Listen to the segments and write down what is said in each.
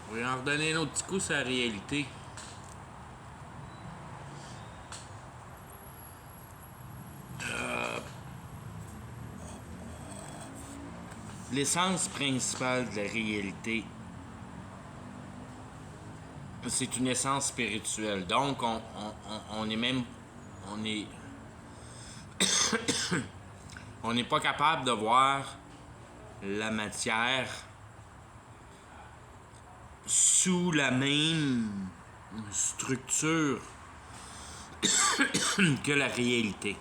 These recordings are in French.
On va en redonner un autre petit coup sur la réalité. L'essence principale de la réalité, c'est une essence spirituelle. Donc, on est même... On est... on n'est pas capable de voir la matière sous la même structure que la réalité.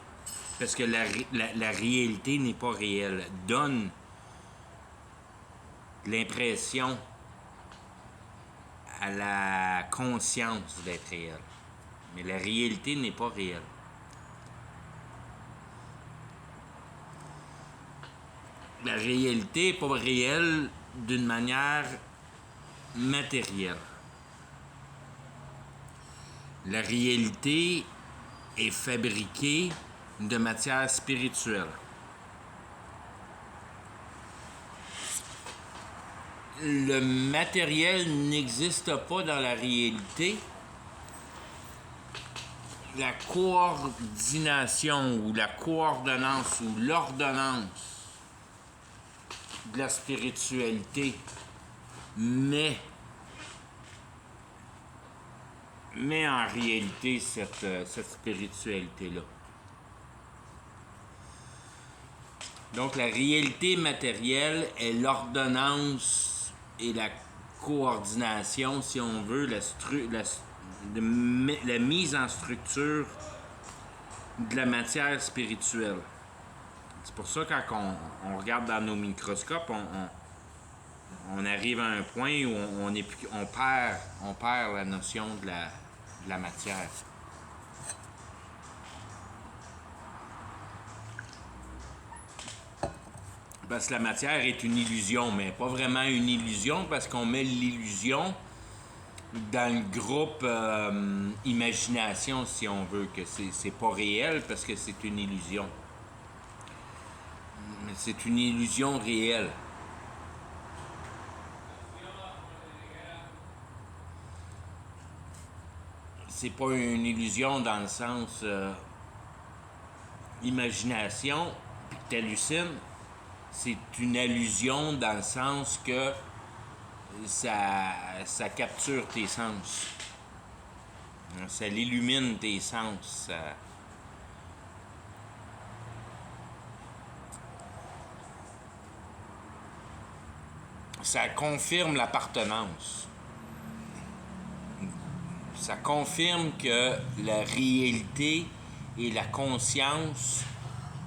Parce que la réalité n'est pas réelle. Elle donne l'impression à la conscience d'être réelle. Mais la réalité n'est pas réelle. La réalité n'est pas réelle d'une manière matérielle. La réalité est fabriquée de matière spirituelle. Le matériel n'existe pas dans la réalité. La coordination ou la coordonnance ou l'ordonnance de la spiritualité met en réalité cette spiritualité-là. Donc la réalité matérielle est l'ordonnance et la coordination, si on veut, la mise en structure de la matière spirituelle. C'est pour ça quand on regarde dans nos microscopes, on arrive à un point où on perd la notion de la matière. Parce que la matière est une illusion, mais pas vraiment une illusion parce qu'on met l'illusion dans le groupe imagination, si on veut, que c'est pas réel parce que c'est une illusion. Mais c'est une illusion réelle. C'est pas une illusion dans le sens imagination, puis que t'hallucines. C'est une illusion dans le sens que ça capture tes sens. Ça l'illumine tes sens. Ça confirme l'appartenance. Ça confirme que la réalité et la conscience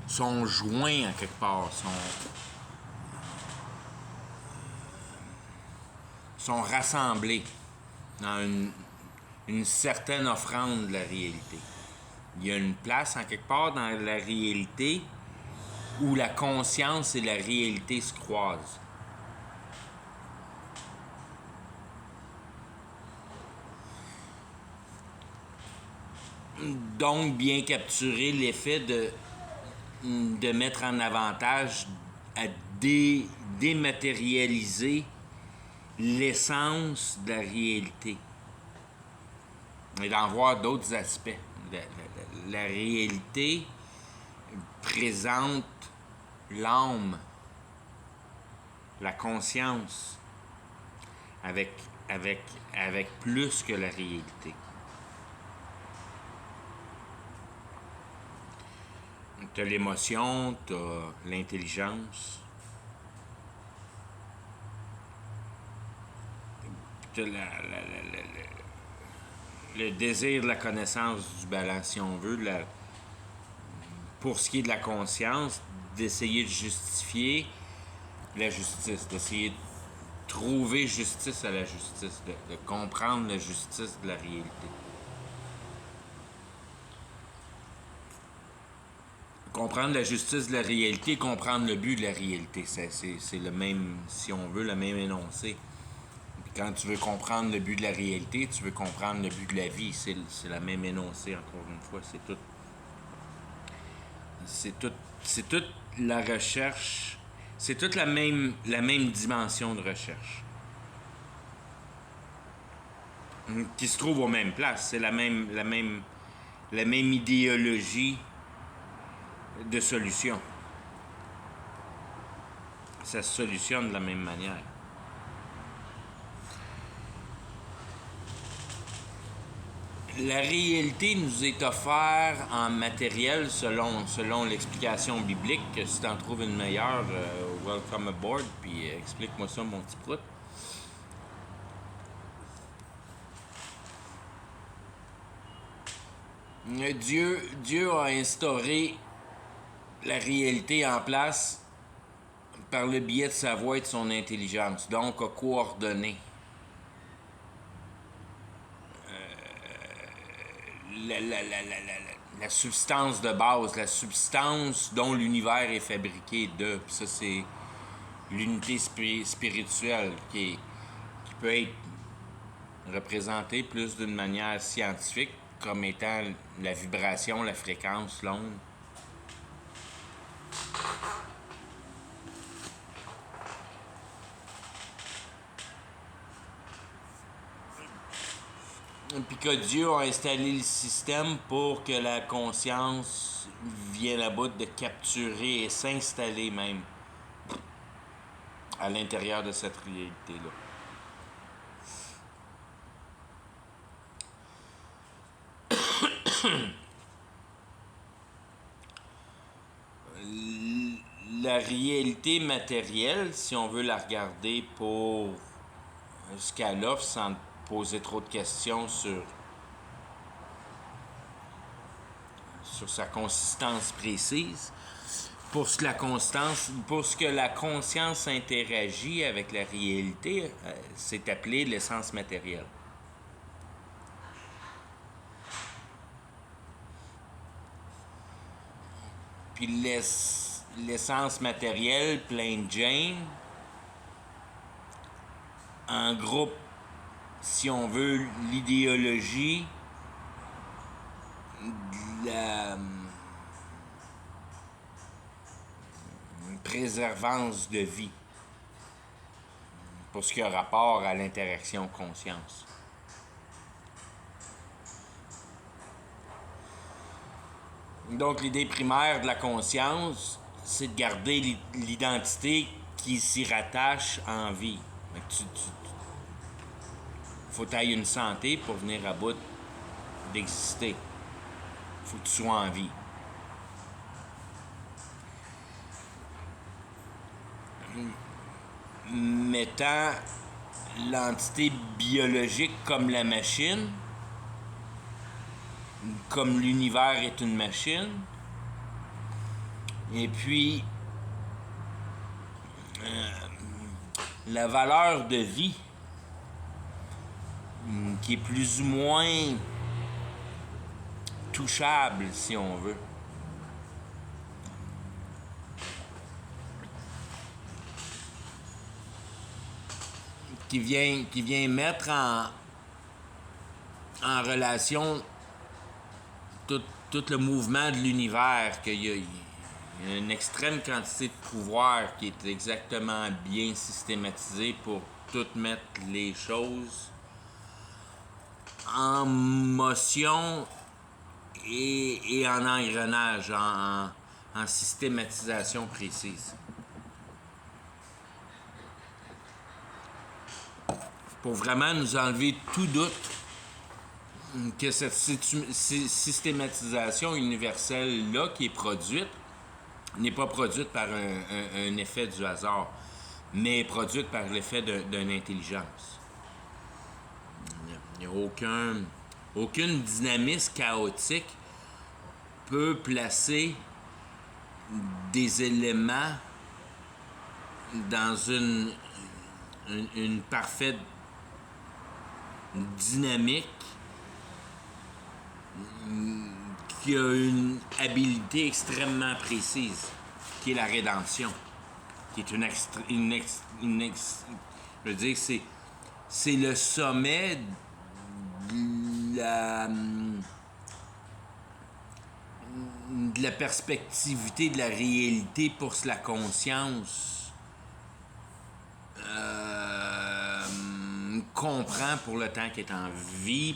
sont joints à quelque part, sont rassemblés dans une certaine offrande de la réalité. Il y a une place en quelque part dans la réalité où la conscience et la réalité se croisent. Donc, bien capturer l'effet de mettre en avantage à dématérialiser l'essence de la réalité et d'en voir d'autres aspects. La réalité présente l'âme, la conscience avec plus que la réalité. T'as l'émotion, t'as l'intelligence, t'as le désir de la connaissance du balance, si on veut, pour ce qui est de la conscience, d'essayer de justifier la justice, d'essayer de trouver justice à la justice, de comprendre la justice de la réalité. Comprendre la justice de la réalité, comprendre le but de la réalité. C'est le même, si on veut, le même énoncé. Puis quand tu veux comprendre le but de la réalité, tu veux comprendre le but de la vie. C'est la même énoncé, encore une fois. C'est toute la recherche. C'est toute la même dimension de recherche. qui se trouvent aux mêmes places. C'est la même idéologie de solution. Ça se solutionne de la même manière. La réalité nous est offerte en matériel selon l'explication biblique. Si tu en trouves une meilleure, welcome aboard, puis explique-moi ça, mon petit prout. Dieu a instauré la réalité en place par le biais de sa voix et de son intelligence, donc a coordonné la substance de base, la substance dont l'univers est fabriqué de. Puis ça, c'est l'unité spirituelle qui peut être représentée plus d'une manière scientifique comme étant la vibration, la fréquence, l'onde. Puis que Dieu a installé le système pour que la conscience vienne à bout de capturer et s'installer même à l'intérieur de cette réalité-là. La réalité matérielle, si on veut la regarder pour ce qu'elle offre sans poser trop de questions sur sa consistance précise, pour ce que la conscience interagit avec la réalité, c'est appelé l'essence matérielle. Puis l'essence matérielle, plain Jane, en groupe, si on veut, l'idéologie de la préservance de vie pour ce qui a rapport à l'interaction conscience. Donc, l'idée primaire de la conscience, c'est de garder l'identité qui s'y rattache en vie. Faut que tu aies une santé pour venir à bout d'exister. Faut que tu sois en vie. Mettant l'entité biologique comme la machine, comme l'univers est une machine, et puis la valeur de vie qui est plus ou moins touchable, si on veut. Qui vient mettre en relation tout le mouvement de l'univers, qu'il y a une extrême quantité de pouvoir qui est exactement bien systématisé pour tout mettre les choses en motion et en engrenage, en systématisation précise. Pour vraiment nous enlever tout doute que cette systématisation universelle-là qui est produite n'est pas produite par un effet du hasard, mais est produite par l'effet d'une intelligence. Il n'y a aucune dynamisme chaotique peut placer des éléments dans une parfaite dynamique qui a une habilité extrêmement précise, qui est la rédemption, qui est je veux dire, c'est le sommet de la perspectivité de la réalité pour la conscience comprend pour le temps qu'elle est en vie,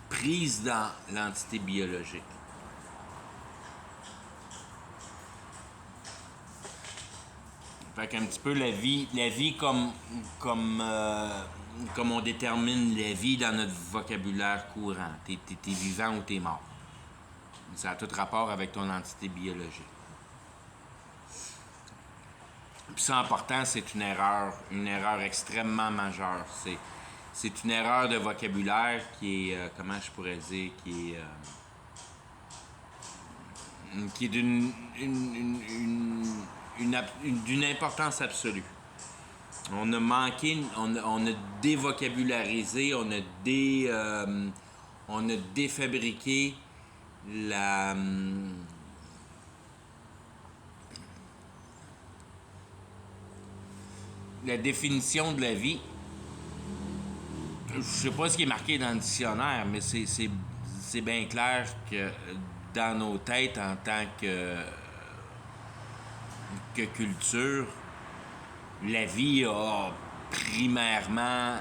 prise dans l'entité biologique. Fait qu'un petit peu la vie comme on détermine la vie dans notre vocabulaire courant. T'es vivant ou t'es mort. Ça a tout rapport avec ton entité biologique. Puis ça, en partant, c'est une erreur extrêmement majeure. C'est une erreur de vocabulaire qui est, comment je pourrais dire, qui est d'une importance absolue. On a manqué, on a dévocabularisé, on a défabriqué la définition de la vie. Je sais pas ce qui est marqué dans le dictionnaire, mais c'est bien clair que dans nos têtes, en tant que culture, la vie a primairement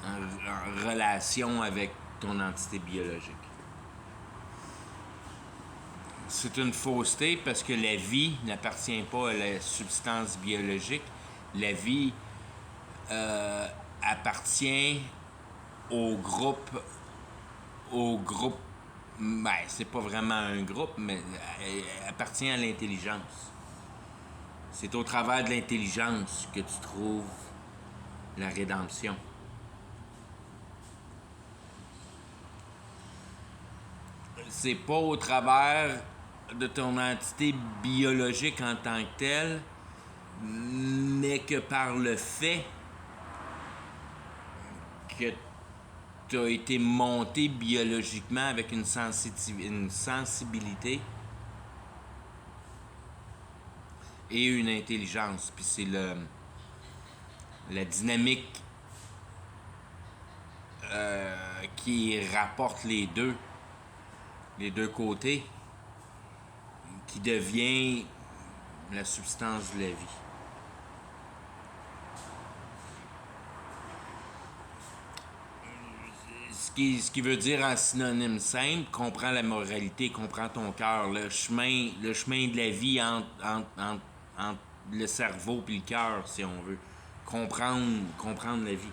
en relation avec ton entité biologique. C'est une fausseté parce que la vie n'appartient pas à la substance biologique. La vie appartient au groupe. Ben, c'est pas vraiment un groupe, mais elle appartient à l'intelligence. C'est au travers de l'intelligence que tu trouves la rédemption. C'est pas au travers de ton entité biologique en tant que telle, mais que par le fait que tu as été monté biologiquement avec une sensibilité et une intelligence. Puis c'est la dynamique qui rapporte les deux côtés, qui devient la substance de la vie. Ce qui veut dire en synonyme simple, comprends la moralité, comprends ton cœur, le chemin de la vie entre le cerveau et le cœur, si on veut. Comprendre la vie.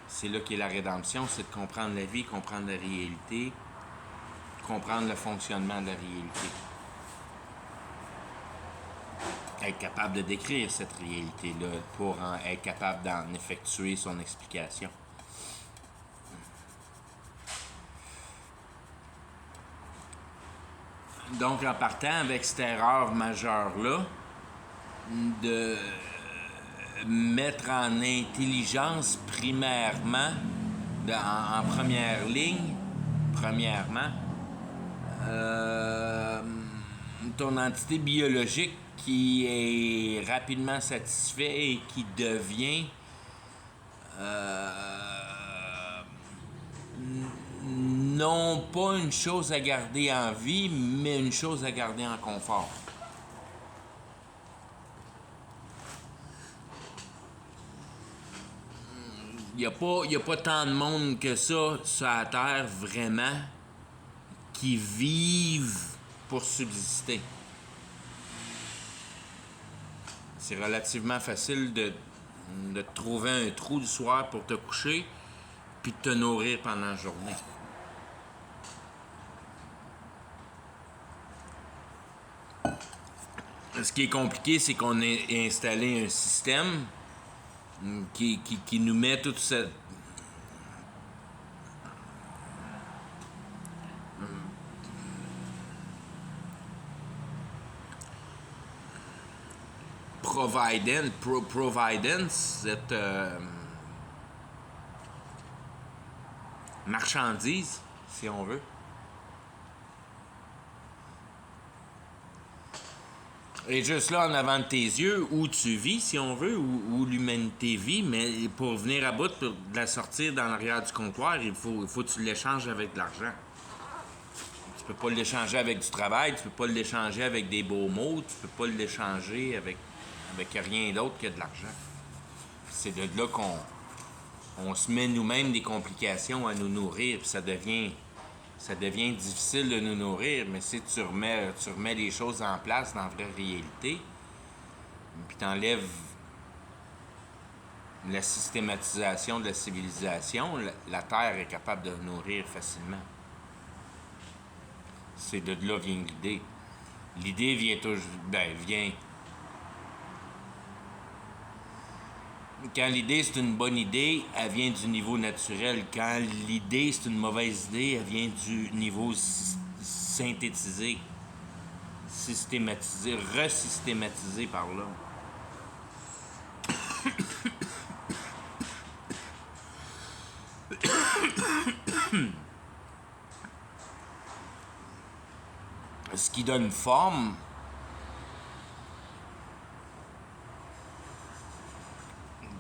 C'est là qu'est la rédemption, c'est de comprendre la vie, comprendre la réalité, comprendre le fonctionnement de la réalité. Être capable de décrire cette réalité-là pour être capable d'en effectuer son explication. Donc, en partant avec cette erreur majeure-là, de mettre en intelligence primairement, en première ligne, premièrement, ton entité biologique qui est rapidement satisfait et qui devient non pas une chose à garder en vie, mais une chose à garder en confort. Il n'y a pas tant de monde que ça sur la Terre, vraiment, qui vivent pour subsister. C'est relativement facile de te trouver un trou du soir pour te coucher, puis de te nourrir pendant la journée. Ce qui est compliqué, c'est qu'on a installé un système qui nous met toute cette providence, cette marchandise, si on veut. Et juste là, en avant de tes yeux, où tu vis, si on veut, où l'humanité vit, mais pour venir à bout, pour la sortir dans l'arrière du comptoir, il faut que tu l'échanges avec de l'argent. Tu peux pas l'échanger avec du travail, tu peux pas l'échanger avec des beaux mots, tu peux pas l'échanger avec rien d'autre que de l'argent. c'est de là qu'on se met nous-mêmes des complications à nous nourrir, puis ça devient difficile de nous nourrir, mais si tu remets les choses en place dans la vraie réalité, puis tu enlèves la systématisation de la civilisation, la Terre est capable de nourrir facilement. C'est de là vient l'idée. L'idée vient toujours. Quand l'idée c'est une bonne idée, elle vient du niveau naturel. Quand l'idée c'est une mauvaise idée, elle vient du niveau synthétisé, systématisé, resystématisé par l'homme. Ce qui donne forme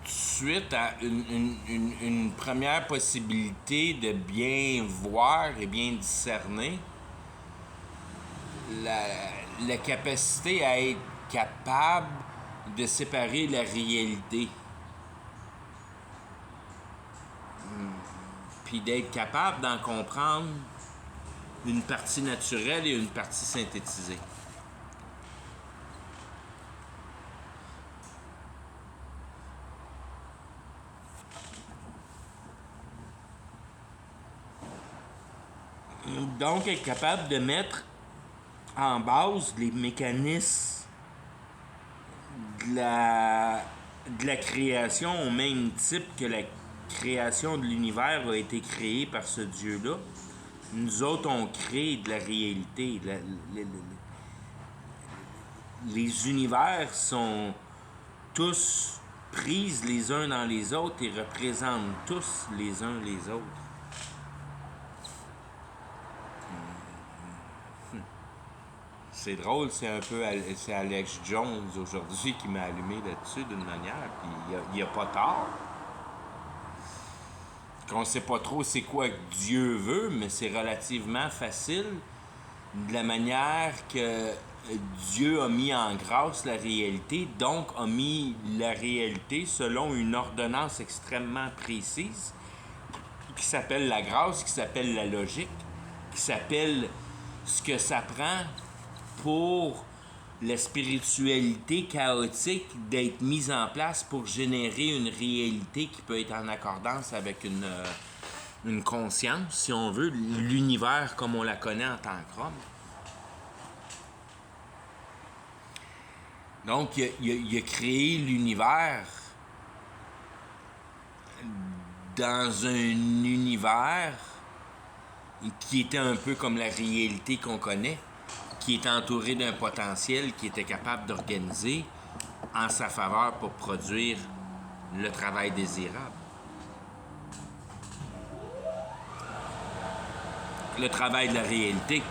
suite à une première possibilité de bien voir et bien discerner la capacité à être capable de séparer la réalité. Puis d'être capable d'en comprendre une partie naturelle et une partie synthétisée. Donc, être capable de mettre en base les mécanismes de la création au même type que la création de l'univers a été créée par ce Dieu-là. Nous autres, on crée de la réalité. Les univers sont tous pris les uns dans les autres et représentent tous les uns les autres. C'est drôle, c'est Alex Jones aujourd'hui qui m'a allumé là-dessus d'une manière, puis il n'y a pas tort. Qu'on ne sait pas trop c'est quoi que Dieu veut, mais c'est relativement facile de la manière que Dieu a mis en grâce la réalité, donc a mis la réalité selon une ordonnance extrêmement précise qui s'appelle la grâce, qui s'appelle la logique, qui s'appelle ce que ça prend pour la spiritualité chaotique d'être mise en place pour générer une réalité qui peut être en accordance avec une conscience, si on veut, l'univers comme on la connaît en tant qu'homme. Donc, il a créé l'univers dans un univers qui était un peu comme la réalité qu'on connaît, qui est entouré d'un potentiel qui était capable d'organiser en sa faveur pour produire le travail désirable. Le travail de la réalité.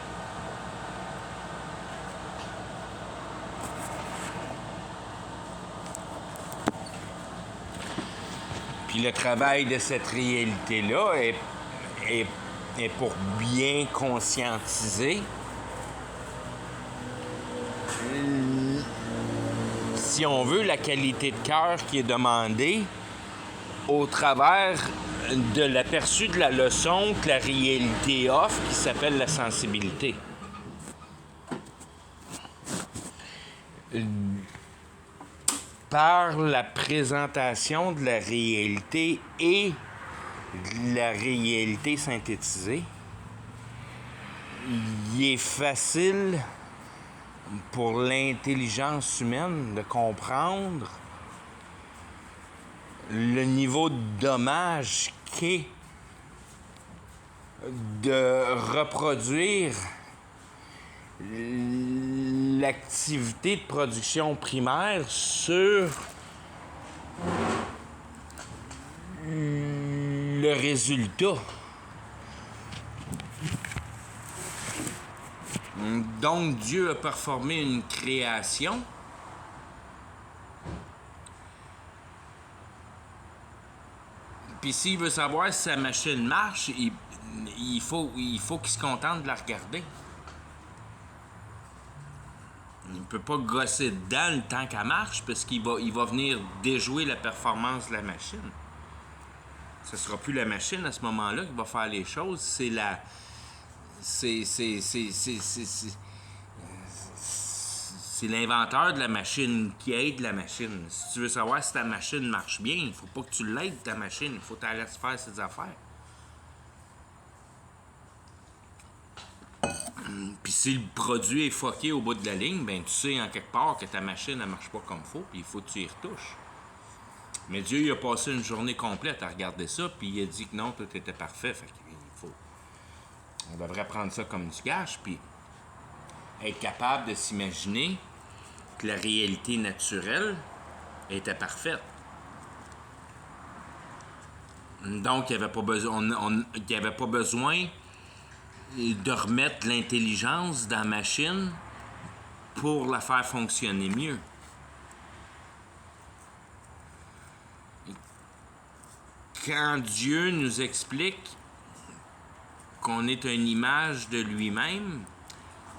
Puis le travail de cette réalité-là est pour bien conscientiser, si on veut, la qualité de cœur qui est demandée au travers de l'aperçu de la leçon que la réalité offre, qui s'appelle la sensibilité. Par la présentation de la réalité et de la réalité synthétisée, il est facile pour l'intelligence humaine de comprendre le niveau de dommage qu'est de reproduire l'activité de production primaire sur le résultat. Donc, Dieu a performé une création puis s'il veut savoir si sa machine marche, il faut qu'il se contente de la regarder. peut pas gosser dedans le temps qu'elle marche parce qu'il va venir déjouer la performance de la machine. Ce sera plus la machine à ce moment-là qui va faire les choses, c'est la... C'est l'inventeur de la machine qui aide la machine. Si tu veux savoir si ta machine marche bien, il faut pas que tu l'aides, ta machine. Il faut que tu la laisses faire ses affaires. Puis si le produit est fucké au bout de la ligne, ben tu sais en quelque part que ta machine ne marche pas comme il faut, puis il faut que tu y retouches. Mais Dieu, il a passé une journée complète à regarder ça, puis il a dit que non, tout était parfait. Fait qu'il faut... On devrait prendre ça comme du gage, puis être capable de s'imaginer que la réalité naturelle était parfaite. Donc, il n'y avait pas besoin, il y avait pas besoin de remettre l'intelligence dans la machine pour la faire fonctionner mieux. Quand Dieu nous explique qu'on est une image de lui-même,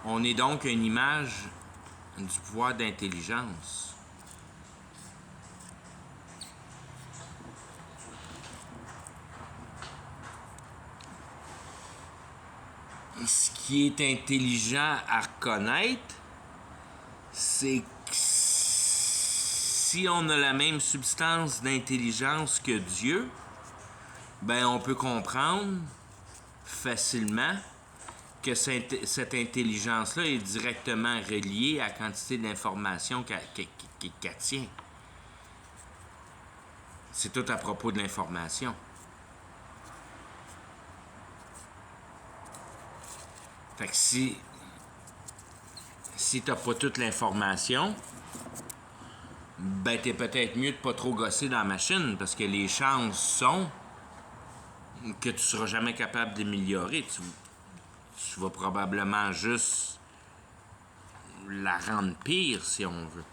on est donc une image du pouvoir d'intelligence. Ce qui est intelligent à reconnaître, c'est que si on a la même substance d'intelligence que Dieu, ben on peut comprendre facilement que cette intelligence-là est directement reliée à la quantité d'informations qu'elle tient. C'est tout à propos de l'information. Fait que si t'as pas toute l'information, ben t'es peut-être mieux de pas trop gosser dans la machine parce que les chances sont que tu seras jamais capable d'améliorer. Tu vas probablement juste la rendre pire, si on veut.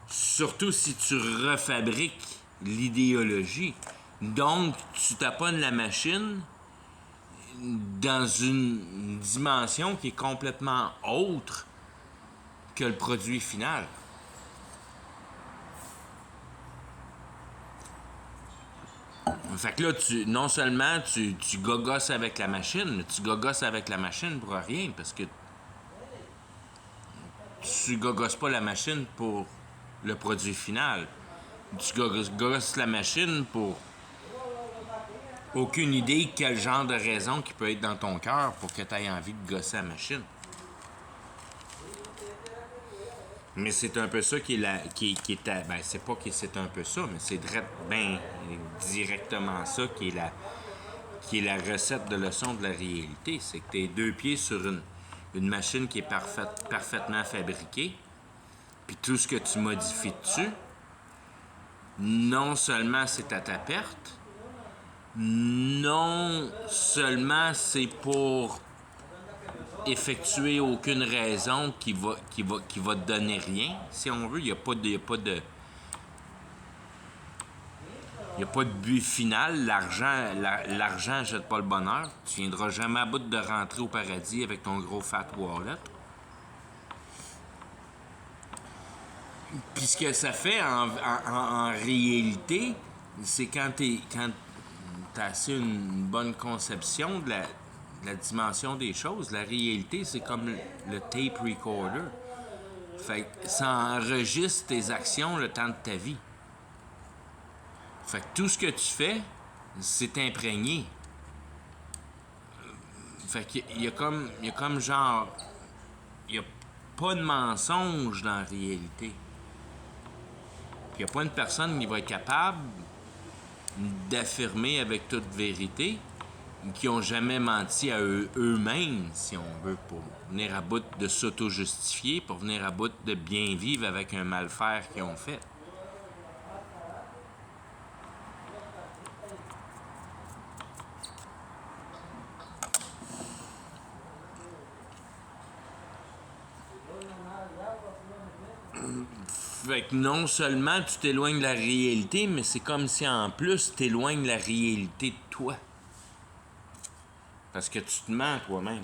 Surtout si tu refabriques l'idéologie. Donc, tu taponnes la machine dans une dimension qui est complètement autre que le produit final. Fait que là, non seulement tu gogosses avec la machine, mais tu gogosses avec la machine pour rien, parce que tu gogosses pas la machine pour le produit final. Tu gogosses la machine pour aucune idée quel genre de raison qui peut être dans ton cœur pour que tu aies envie de gosser la machine. Mais c'est un peu ça qui est ben, c'est pas que c'est un peu ça, mais c'est ben directement ça qui est la recette de leçon de la réalité. C'est que tu es deux pieds sur une machine qui est parfaitement fabriquée, puis tout ce que tu modifies dessus, non seulement c'est à ta perte, non seulement c'est pour effectuer aucune raison qui va te donner rien, si on veut. Il n'y a pas de but final. L'argent jette pas le bonheur. Tu viendras jamais à bout de rentrer au paradis avec ton gros fat wallet. Puis ce que ça fait en réalité, c'est quand t'as assez une bonne conception de la dimension des choses. La réalité, c'est comme le tape recorder. Fait que ça enregistre tes actions le temps de ta vie. Fait que tout ce que tu fais, c'est imprégné. Fait qu'il y a comme genre... Il n'y a pas de mensonge dans la réalité. Puis il n'y a pas une personne qui va être capable d'affirmer avec toute vérité qui n'ont jamais menti à eux-mêmes, si on veut, pour venir à bout de s'auto-justifier, pour venir à bout de bien vivre avec un mal-faire qu'ils ont fait. Fait que non seulement tu t'éloignes de la réalité, mais c'est comme si en plus tu éloignes la réalité de toi. Parce que tu te mens toi-même.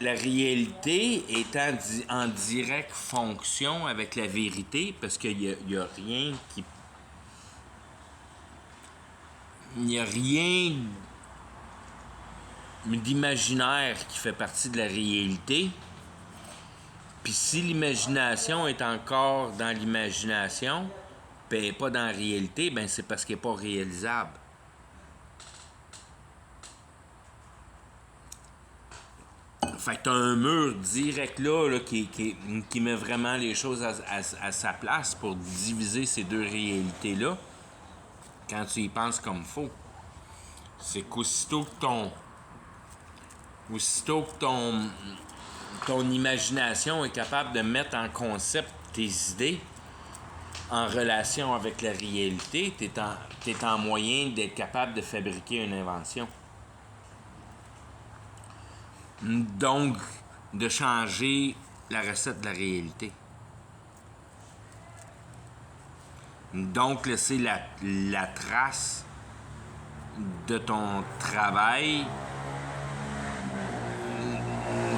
la réalité est en directe fonction avec la vérité, parce qu'il y a rien qui... Il n'y a rien d'imaginaire qui fait partie de la réalité. Puis si l'imagination est encore dans l'imagination, ben pas dans la réalité, ben c'est parce qu'elle n'est pas réalisable. Fait que t'as un mur direct là qui met vraiment les choses à sa place pour diviser ces deux réalités-là quand tu y penses comme faut. C'est qu'aussitôt que ton imagination est capable de mettre en concept tes idées en relation avec la réalité, t'es en moyen d'être capable de fabriquer une invention. Donc, de changer la recette de la réalité. Donc, laisser la trace de ton travail,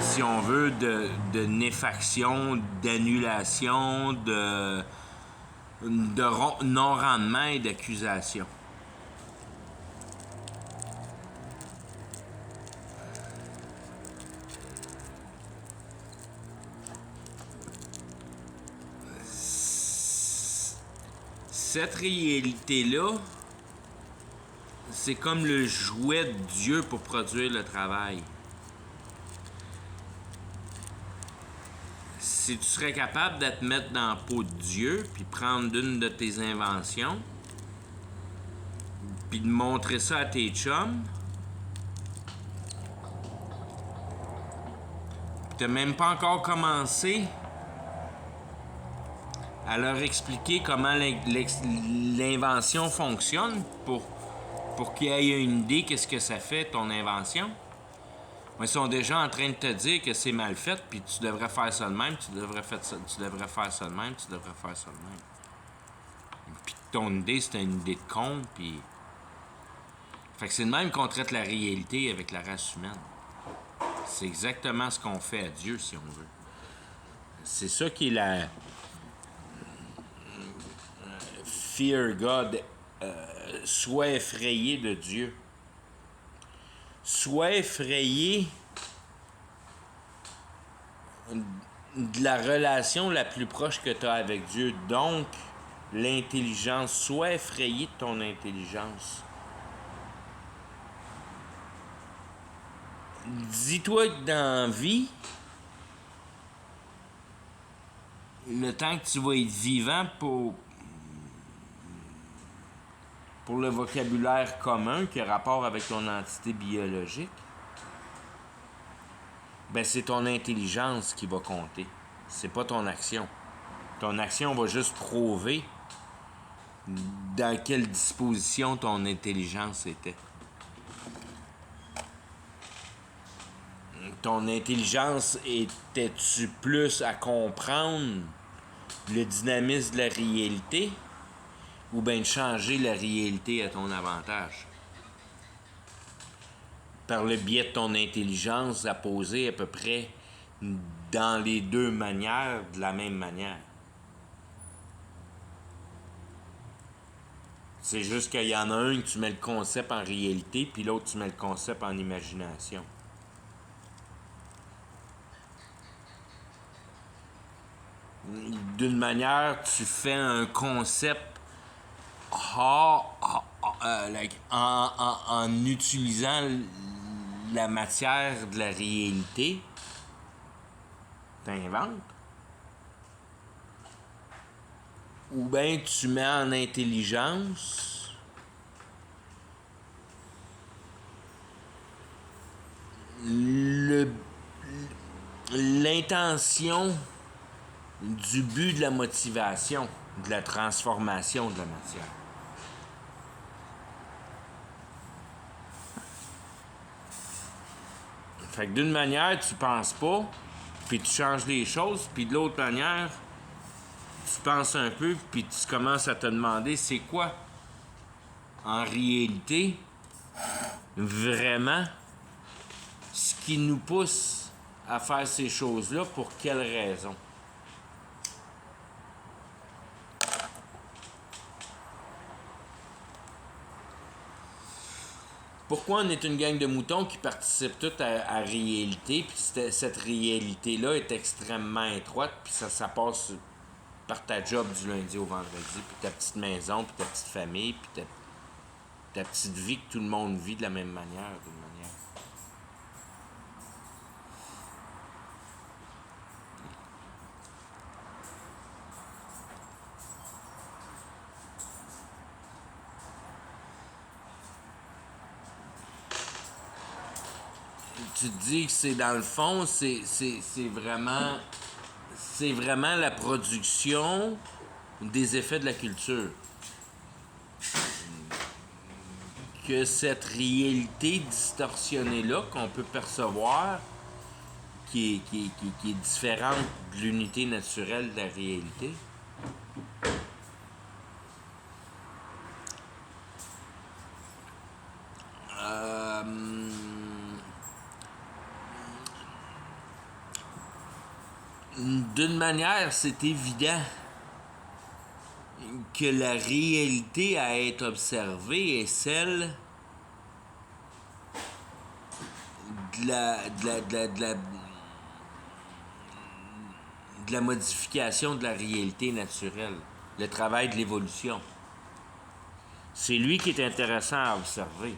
si on veut, de néfaction, d'annulation, de non-rendement et d'accusation. Cette réalité-là, c'est comme le jouet de Dieu pour produire le travail. Si tu serais capable de te mettre dans la peau de Dieu, puis prendre une de tes inventions, puis de montrer ça à tes chums, puis t'as même pas encore commencé à leur expliquer comment l'invention fonctionne pour qu'ils aient une idée qu'est-ce que ça fait, ton invention. Ils sont déjà en train de te dire que c'est mal fait, puis tu devrais faire ça de même, tu devrais faire ça de même, tu devrais faire ça de même. Puis ton idée, c'est une idée de con, puis... Fait que c'est de même qu'on traite la réalité avec la race humaine. C'est exactement ce qu'on fait à Dieu, si on veut. C'est ça qui est la... Fear God. Sois effrayé de Dieu. Sois effrayé de la relation la plus proche que tu as avec Dieu. Donc, l'intelligence. Sois effrayé de ton intelligence. Dis-toi que dans la vie, le temps que tu vas être vivant pour le vocabulaire commun qui a rapport avec ton entité biologique, ben c'est ton intelligence qui va compter. C'est pas ton action. Ton action va juste prouver dans quelle disposition ton intelligence était. Ton intelligence était-tu plus à comprendre le dynamisme de la réalité ou bien de changer la réalité à ton avantage? Par le biais de ton intelligence à poser à peu près dans les deux manières, de la même manière. C'est juste qu'il y en a un que tu mets le concept en réalité, puis l'autre tu mets le concept en imagination. D'une manière, tu fais un concept en utilisant la matière de la réalité. T'inventes. Ou bien tu mets en intelligence l'intention du but de la motivation, de la transformation de la matière. Fait que d'une manière, tu penses pas, puis tu changes les choses, puis de l'autre manière, tu penses un peu, puis tu commences à te demander c'est quoi, en réalité, vraiment, ce qui nous pousse à faire ces choses-là, pour quelles raisons? Pourquoi on est une gang de moutons qui participent toutes à réalité, puis cette réalité-là est extrêmement étroite, puis ça passe par ta job du lundi au vendredi, puis ta petite maison, puis ta petite famille, puis ta petite vie que tout le monde vit de la même manière, d'une manière. Tu te dis que c'est dans le fond, c'est vraiment la production des effets de la culture. Que cette réalité distorsionnée-là qu'on peut percevoir, qui est différente de l'unité naturelle de la réalité, d'une manière, c'est évident que la réalité à être observée est celle de la modification de la réalité naturelle, le travail de l'évolution. C'est lui qui est intéressant à observer.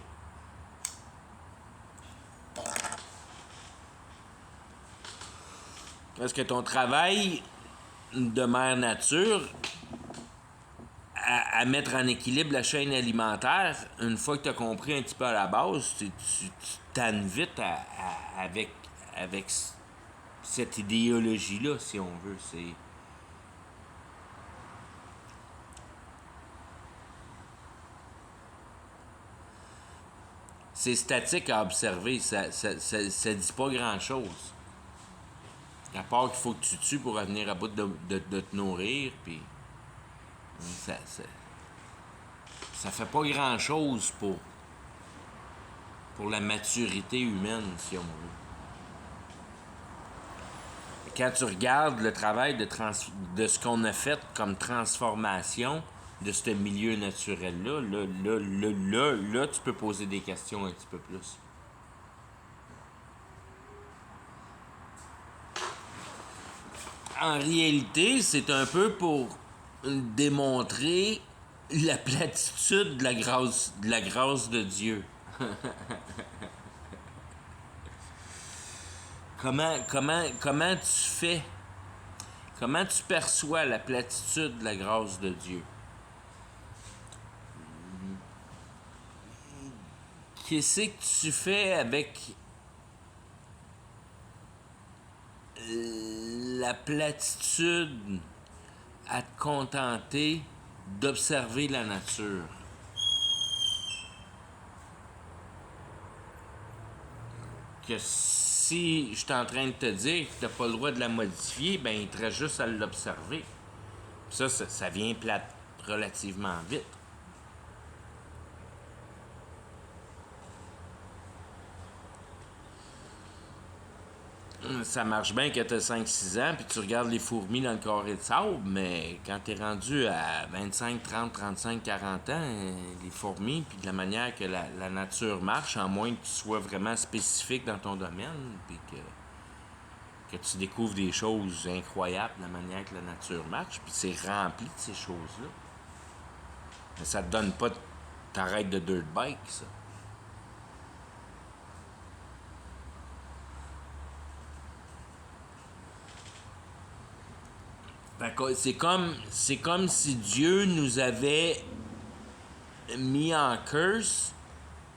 Parce que ton travail de mère nature, à mettre en équilibre la chaîne alimentaire, une fois que tu as compris un petit peu à la base, tu tannes vite avec cette idéologie-là, si on veut. C'est statique à observer, ça dit pas grand-chose. À part qu'il faut que tu tues pour venir à bout de te nourrir, puis ça fait pas grand-chose pour la maturité humaine, si on veut. Quand tu regardes le travail de ce qu'on a fait comme transformation de ce milieu naturel-là, là, tu peux poser des questions un petit peu plus. En réalité, c'est un peu pour démontrer la platitude de la grâce de Dieu. Comment tu fais? Comment tu perçois la platitude de la grâce de Dieu? Qu'est-ce que tu fais avec la platitude à te contenter d'observer la nature? Que si je suis en train de te dire que tu n'as pas le droit de la modifier, ben il te reste juste à l'observer. Ça vient plate relativement vite. Ça marche bien que tu as 5-6 ans, puis tu regardes les fourmis dans le carré de sable, mais quand tu es rendu à 25, 30, 35, 40 ans, les fourmis, puis de la manière que la nature marche, en moins que tu sois vraiment spécifique dans ton domaine, puis que tu découvres des choses incroyables de la manière que la nature marche, puis c'est rempli de ces choses-là. Mais ça te donne pas ta ride de dirt bike, ça. C'est comme si Dieu nous avait mis en curse,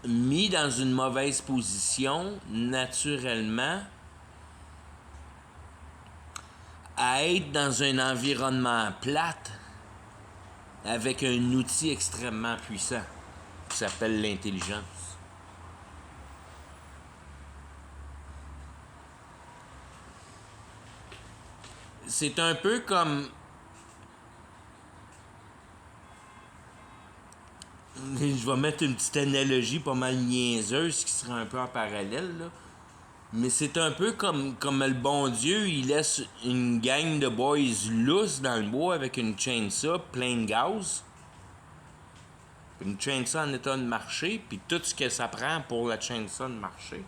mis dans une mauvaise position, naturellement, à être dans un environnement plate avec un outil extrêmement puissant qui s'appelle l'intelligence. C'est un peu comme... Je vais mettre une petite analogie pas mal niaiseuse qui sera un peu en parallèle, là. Mais c'est un peu comme le bon Dieu, il laisse une gang de boys lousses dans le bois avec une chainsaw plein de gaz. Une chainsaw en état de marcher, puis tout ce que ça prend pour la chainsaw de marcher.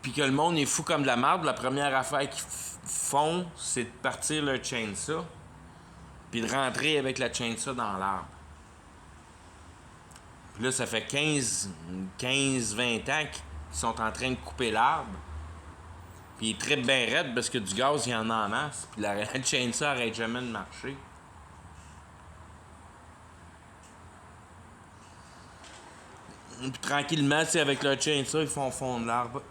Puis que le monde est fou comme de la merde, la première affaire qu'ils font, c'est de partir leur chainsaw, puis de rentrer avec la chainsaw dans l'arbre. Puis là, ça fait 15-20 ans qu'ils sont en train de couper l'arbre. Puis il trippe bien raide parce que du gaz, il y en a en masse. Puis la chainsaw arrête jamais de marcher. Puis tranquillement, avec leur chainsaw, ils font fondre l'arbre.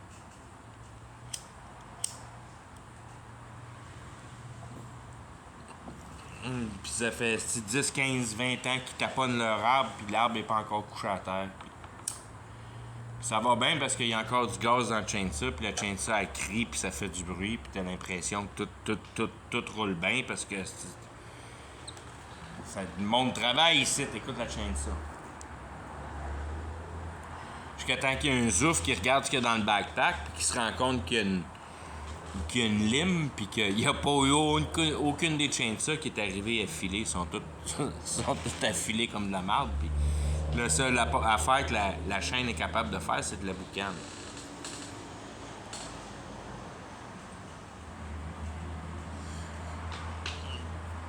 Puis ça fait 10, 15, 20 ans qu'ils taponnent leur arbre, puis l'arbre n'est pas encore couché à terre. Puis ça va bien parce qu'il y a encore du gaz dans le chainsaw, puis la chainsaw elle crie, puis ça fait du bruit, puis t'as l'impression que tout roule bien parce que le monde travaille ici, t'écoutes la chainsaw. Jusqu'à temps qu'il y ait un zouf qui regarde ce qu'il y a dans le backpack, puis qui se rend compte qu'il y a une lime, puis qu'il n'y a pas eu aucune des chainsaws qui est arrivée affilée. Ils sont toutes affilées comme de la merde. Puis la seule affaire que la chaîne est capable de faire, c'est de la boucane.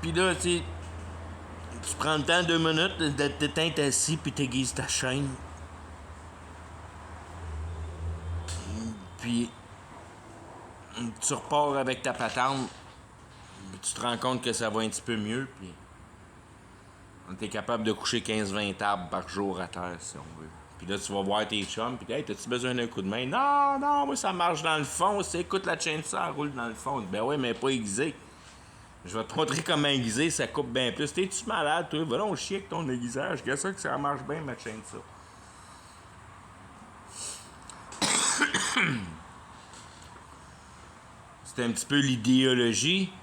Puis là, tu prends le temps 2 minutes de t'éteindre assis, puis t'aiguises ta chaîne. Puis tu repars avec ta patente, tu te rends compte que ça va un petit peu mieux, puis t'es capable de coucher 15-20 arbres par jour à terre, si on veut. Puis là, tu vas voir tes chums, puis hey, t'as-tu besoin d'un coup de main? Non, moi ça marche dans le fond, écoute la chainsaw, elle roule dans le fond. Ben ouais, mais pas aiguisé. Je vais te montrer comment aiguiser, ça coupe bien plus. T'es-tu malade, toi? Va donc chier avec ton aiguisage, qu'est-ce que ça marche bien, ma chainsaw? C'est un petit peu l'idéologie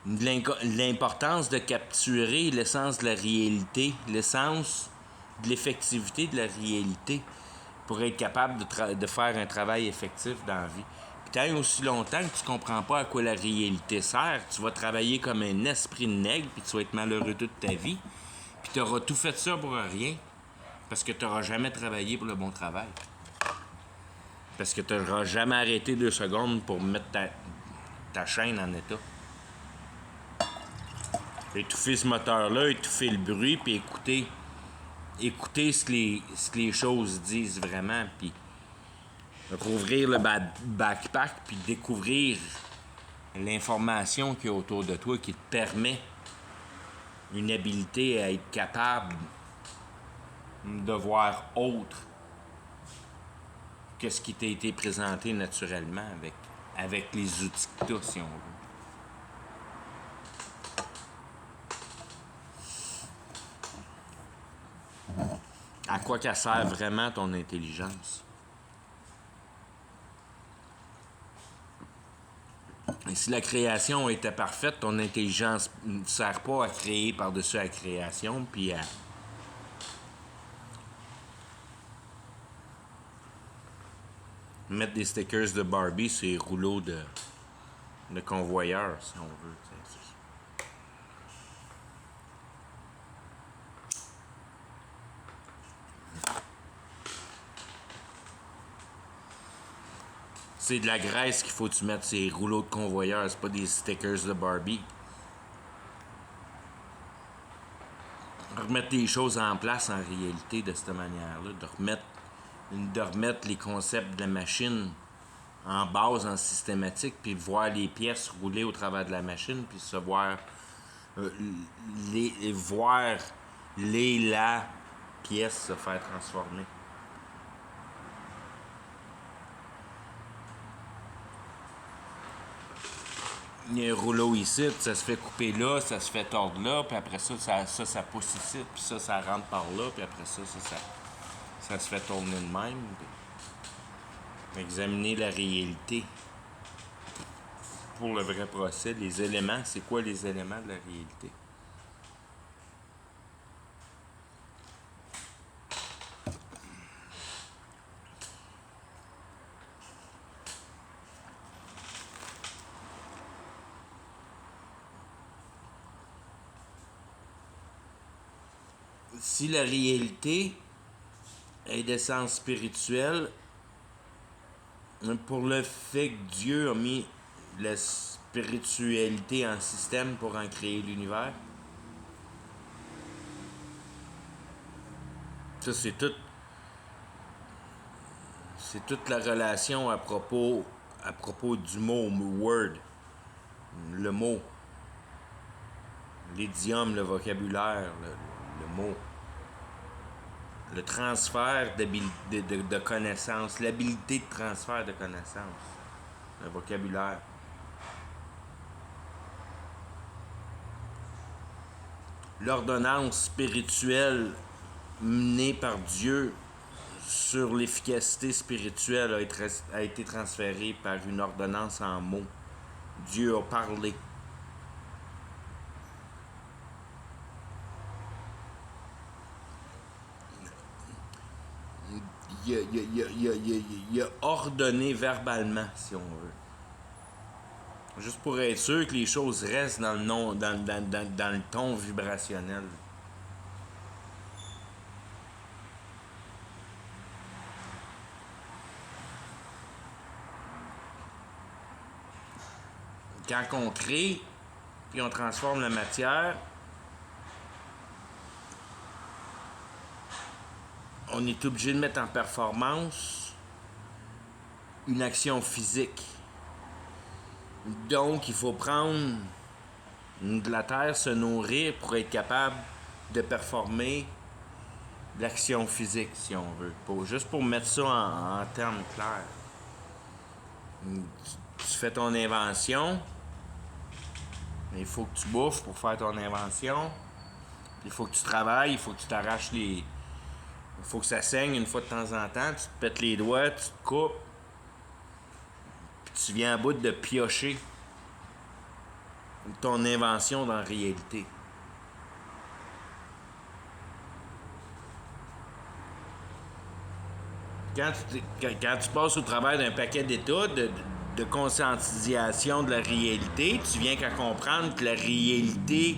de l'importance de capturer l'essence de la réalité, l'essence de l'effectivité de la réalité pour être capable de faire un travail effectif dans la vie. Puis tant aussi longtemps que tu comprends pas à quoi la réalité sert, tu vas travailler comme un esprit de nègre, puis tu vas être malheureux toute ta vie, puis tu auras tout fait ça pour rien, parce que tu n'auras jamais travaillé pour le bon travail. Parce que tu n'auras jamais arrêté 2 secondes pour mettre ta chaîne en état. Étouffer ce moteur-là, étouffer le bruit, puis écouter ce que les choses disent vraiment, puis rouvrir le backpack, puis découvrir l'information qu'il y a autour de toi qui te permet une habilité à être capable de voir autre que ce qui t'a été présenté naturellement avec les outils que tu as, si on veut. À quoi qu'elle sert vraiment ton intelligence? Et si la création était parfaite, ton intelligence ne sert pas à créer par-dessus la création, puis à mettre des stickers de Barbie sur les rouleaux de convoyeurs, si on veut. C'est de la graisse qu'il faut que tu mettes ces rouleaux de convoyeurs, c'est pas des stickers de Barbie. Remettre les choses en place en réalité de cette manière-là, de remettre les concepts de la machine en base, en systématique, puis voir les pièces rouler au travers de la machine, puis se voir la pièce se faire transformer. Il y a un rouleau ici, ça se fait couper là, ça se fait tordre là, puis après ça pousse ici, puis ça rentre par là, puis après ça se fait tourner de même. Examiner la réalité pour le vrai procès, les éléments, c'est quoi les éléments de la réalité? si la réalité est d'essence spirituelle, pour le fait que Dieu a mis la spiritualité en système pour en créer l'univers, ça c'est toute la relation à propos du mot word, le mot, l'idiome, le vocabulaire, le mot, le transfert de connaissances, l'habilité de transfert de connaissances, le vocabulaire. L'ordonnance spirituelle menée par Dieu sur l'efficacité spirituelle a été transférée par une ordonnance en mots. Dieu a parlé. Il a ordonné verbalement, si on veut. Juste pour être sûr que les choses restent dans le ton vibrationnel. Quand on crée, puis on transforme la matière, on est obligé de mettre en performance une action physique. Donc, il faut prendre de la terre, se nourrir pour être capable de performer l'action physique, si on veut. Juste pour mettre ça en termes clairs. Tu fais ton invention, mais il faut que tu bouffes pour faire ton invention. Il faut que tu travailles, il faut que tu t'arraches les... Il faut que ça saigne une fois de temps en temps. Tu te pètes les doigts, tu te coupes. Puis tu viens à bout de piocher ton invention dans la réalité. Quand tu passes au travers d'un paquet d'états de conscientisation de la réalité, tu viens qu'à comprendre que la réalité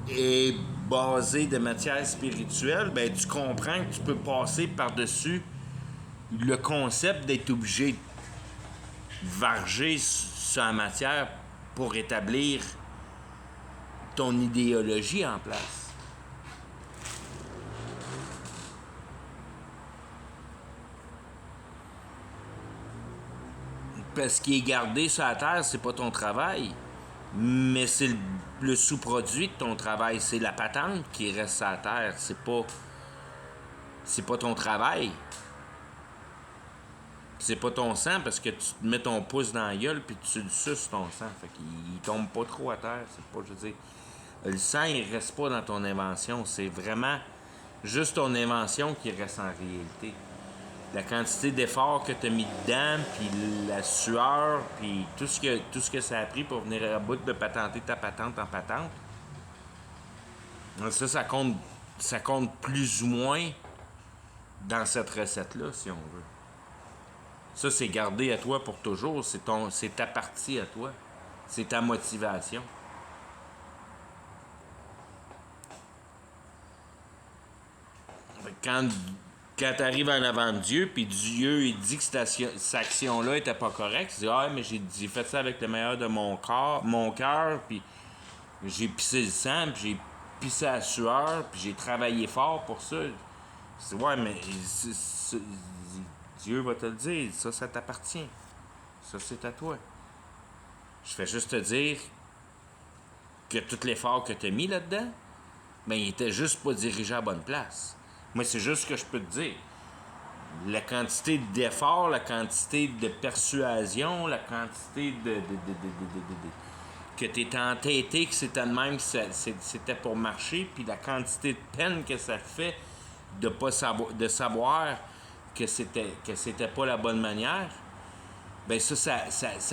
est basée de matière spirituelle, ben tu comprends que tu peux passer par-dessus le concept d'être obligé de varger sur la matière pour établir ton idéologie en place. Parce qu'il est gardé sur la terre, c'est pas ton travail, mais c'est le sous-produit de ton travail. C'est la patente qui reste sur la terre. C'est pas ton travail. C'est pas ton sang parce que tu te mets ton pouce dans la gueule puis tu le suces ton sang. Fait qu'il tombe pas trop à terre. C'est pas, je veux dire, le sang, il reste pas dans ton invention. C'est vraiment juste ton invention qui reste en réalité. La quantité d'efforts que tu as mis dedans, puis la sueur, puis tout ce que ça a pris pour venir à bout de patenter ta patente en patente. Ça compte plus ou moins dans cette recette-là, si on veut. Ça, c'est gardé à toi pour toujours. C'est ta partie à toi. C'est ta motivation. Quand tu arrives en avant de Dieu, puis Dieu il dit que cette action-là était pas correcte, tu dis ah mais j'ai fait ça avec le meilleur de mon cœur, puis j'ai pissé le sang, puis j'ai pissé la sueur, puis j'ai travaillé fort pour ça. C'est ouais mais Dieu va te le dire, ça t'appartient, ça c'est à toi. Je fais juste te dire que tout l'effort que tu as mis là-dedans, ben il était juste pas dirigé à la bonne place. Moi, c'est juste ce que je peux te dire. La quantité d'effort, la quantité de persuasion, la quantité que tu es entêté que c'était de même, que c'était pour marcher, puis la quantité de peine que ça fait de savoir que c'était pas la bonne manière, ben ça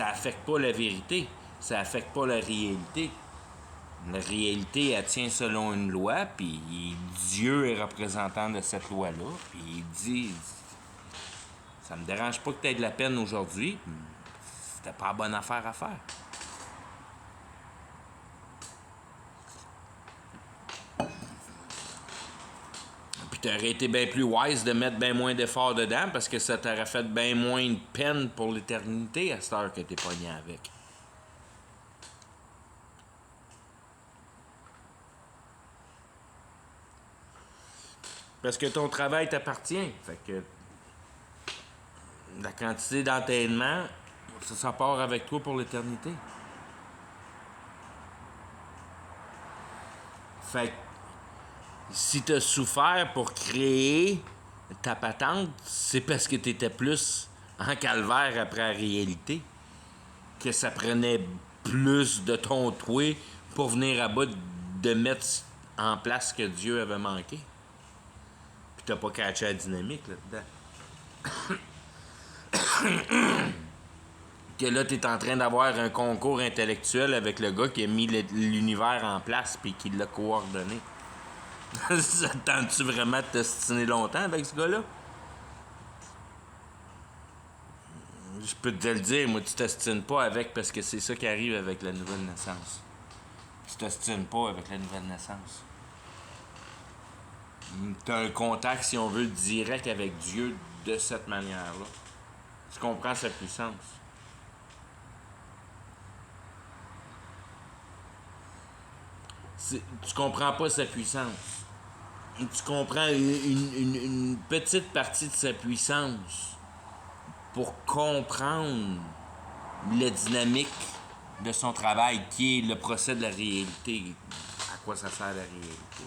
affecte pas la vérité, ça affecte pas la réalité. La réalité, elle tient selon une loi, puis Dieu est représentant de cette loi-là, puis il dit ça me dérange pas que tu aies de la peine aujourd'hui, c'était pas la bonne affaire à faire. Puis t'aurais été bien plus wise de mettre bien moins d'efforts dedans parce que ça t'aurait fait bien moins de peine pour l'éternité à cette heure que t'es pogné avec. Parce que ton travail t'appartient. Fait que la quantité d'entraînement, ça part avec toi pour l'éternité. Fait que si t'as souffert pour créer ta patente, c'est parce que t'étais plus en calvaire après la réalité. Que ça prenait plus de ton toit pour venir à bout de mettre en place ce que Dieu avait manqué. Puis t'as pas catché la dynamique là-dedans. Que là, t'es en train d'avoir un concours intellectuel avec le gars qui a mis l'univers en place puis qui l'a coordonné. Ça tente-tu vraiment de t'ostiner longtemps avec ce gars-là? Je peux te le dire, moi, tu t'ostines pas avec parce que c'est ça qui arrive avec la nouvelle naissance. Tu t'ostines pas avec la nouvelle naissance. T'as un contact, si on veut, direct avec Dieu de cette manière-là. Tu comprends sa puissance. Tu comprends pas sa puissance. Tu comprends une petite partie de sa puissance pour comprendre la dynamique de son travail, qui est le procès de la réalité. À quoi ça sert la réalité.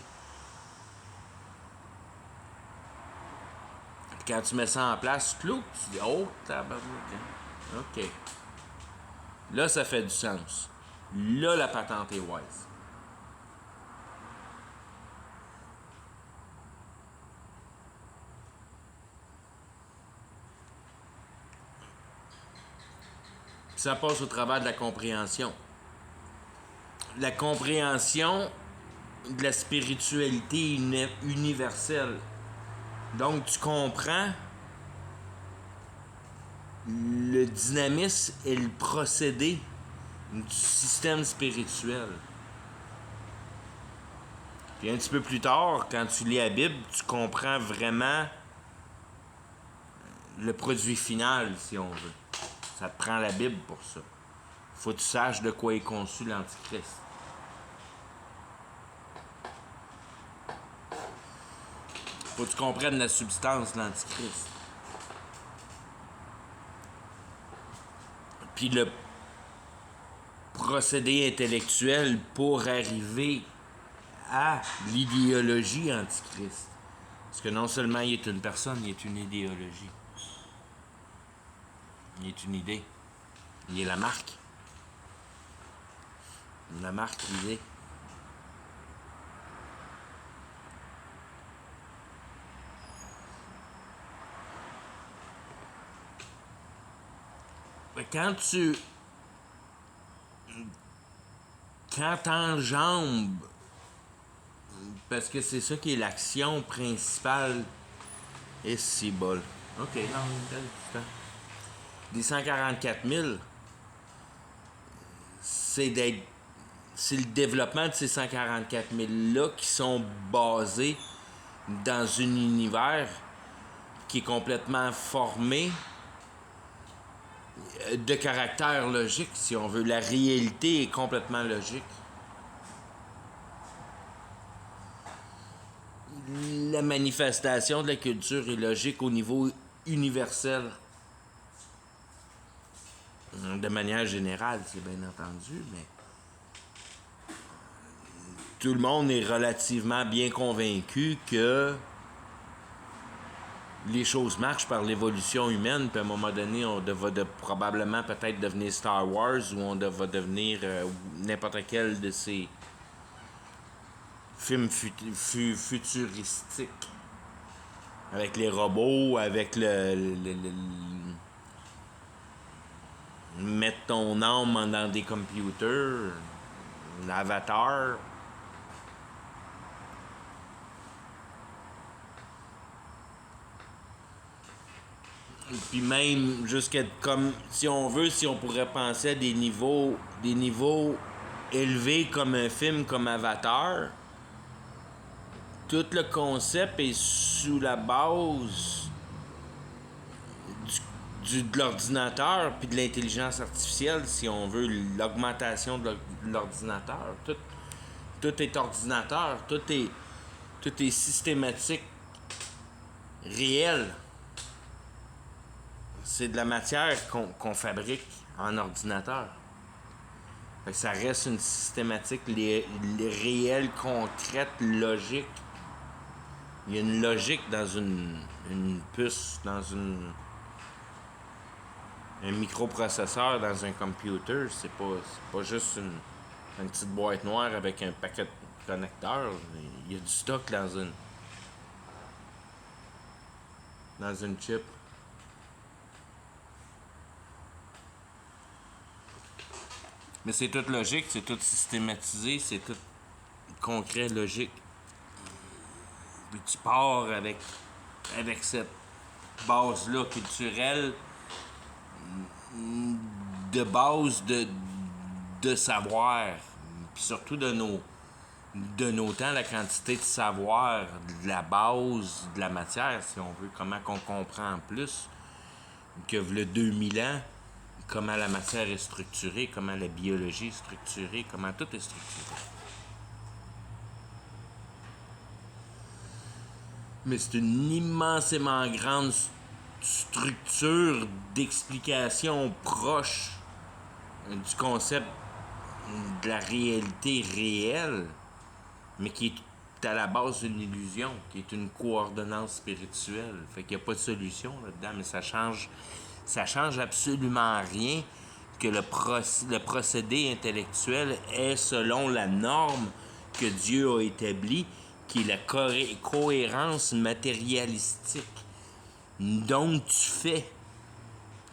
Puis quand tu mets ça en place, tu dis « Oh, tabarnak, OK. » Là, ça fait du sens. Là, la patente est wise. Ça passe au travers de la compréhension. La compréhension de la spiritualité universelle. Donc, tu comprends le dynamisme et le procédé du système spirituel. Puis un petit peu plus tard, quand tu lis la Bible, tu comprends vraiment le produit final, si on veut. Ça te prend la Bible pour ça. Faut que tu saches de quoi est conçu l'Antichrist. Faut que tu comprennes la substance de l'Antichrist. Puis le procédé intellectuel pour arriver à l'idéologie Antichrist. Parce que non seulement il est une personne, il est une idéologie. Il est une idée. Il est la marque. La marque, l'idée. Quand t'enjambes, parce que c'est ça qui est l'action principale, et c'est bol. OK, non, des 144 000, c'est le développement de ces 144 000-là qui sont basés dans un univers qui est complètement formé de caractère logique, si on veut. La réalité est complètement logique. La manifestation de la culture est logique au niveau universel. De manière générale, c'est bien entendu, mais tout le monde est relativement bien convaincu que les choses marchent par l'évolution humaine, puis à un moment donné, on va probablement peut-être devenir Star Wars ou on va devenir n'importe quel de ces films futuristiques. Avec les robots, avec mettre ton âme dans des computers, l'avatar. Puis même jusqu'à comme si on pourrait penser à des niveaux élevés comme un film comme Avatar, tout le concept est sous la base de l'ordinateur puis de l'intelligence artificielle, si on veut, l'augmentation de l'ordinateur. Tout est ordinateur, tout est systématique, réel. C'est de la matière qu'on fabrique en ordinateur. Fait que ça reste une systématique les réelle, concrète, logique. Il y a une logique dans une puce, dans un microprocesseur, dans un computer. C'est pas juste une petite boîte noire avec un paquet de connecteurs. Il y a du stock dans une chip. Mais c'est tout logique, c'est tout systématisé, c'est tout concret, logique. Puis tu pars avec cette base-là culturelle, de base de savoir, puis surtout de nos temps, la quantité de savoir, de la base, de la matière, si on veut, comment qu'on comprend plus que le 2000 ans, comment la matière est structurée, comment la biologie est structurée, comment tout est structuré. Mais c'est une immensément grande structure d'explication proche du concept de la réalité réelle, mais qui est à la base d'une illusion, qui est une coordonnance spirituelle. Fait qu'il n'y a pas de solution là-dedans, mais ça change absolument rien que le procédé intellectuel est selon la norme que Dieu a établie, qui est la cohérence matérialistique. Donc, tu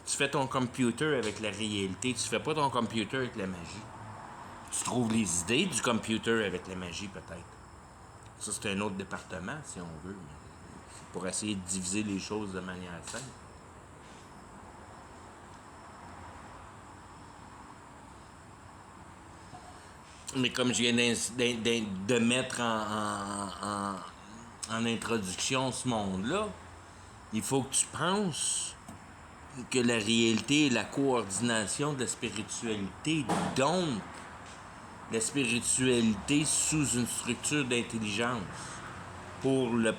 fais ton computer avec la réalité, tu fais pas ton computer avec la magie. Tu trouves les idées du computer avec la magie, peut-être. Ça, c'est un autre département, si on veut. C'est pour essayer de diviser les choses de manière simple. Mais comme je viens de mettre en introduction ce monde-là, il faut que tu penses que la réalité est la coordination de la spiritualité. Donc, la spiritualité sous une structure d'intelligence pour le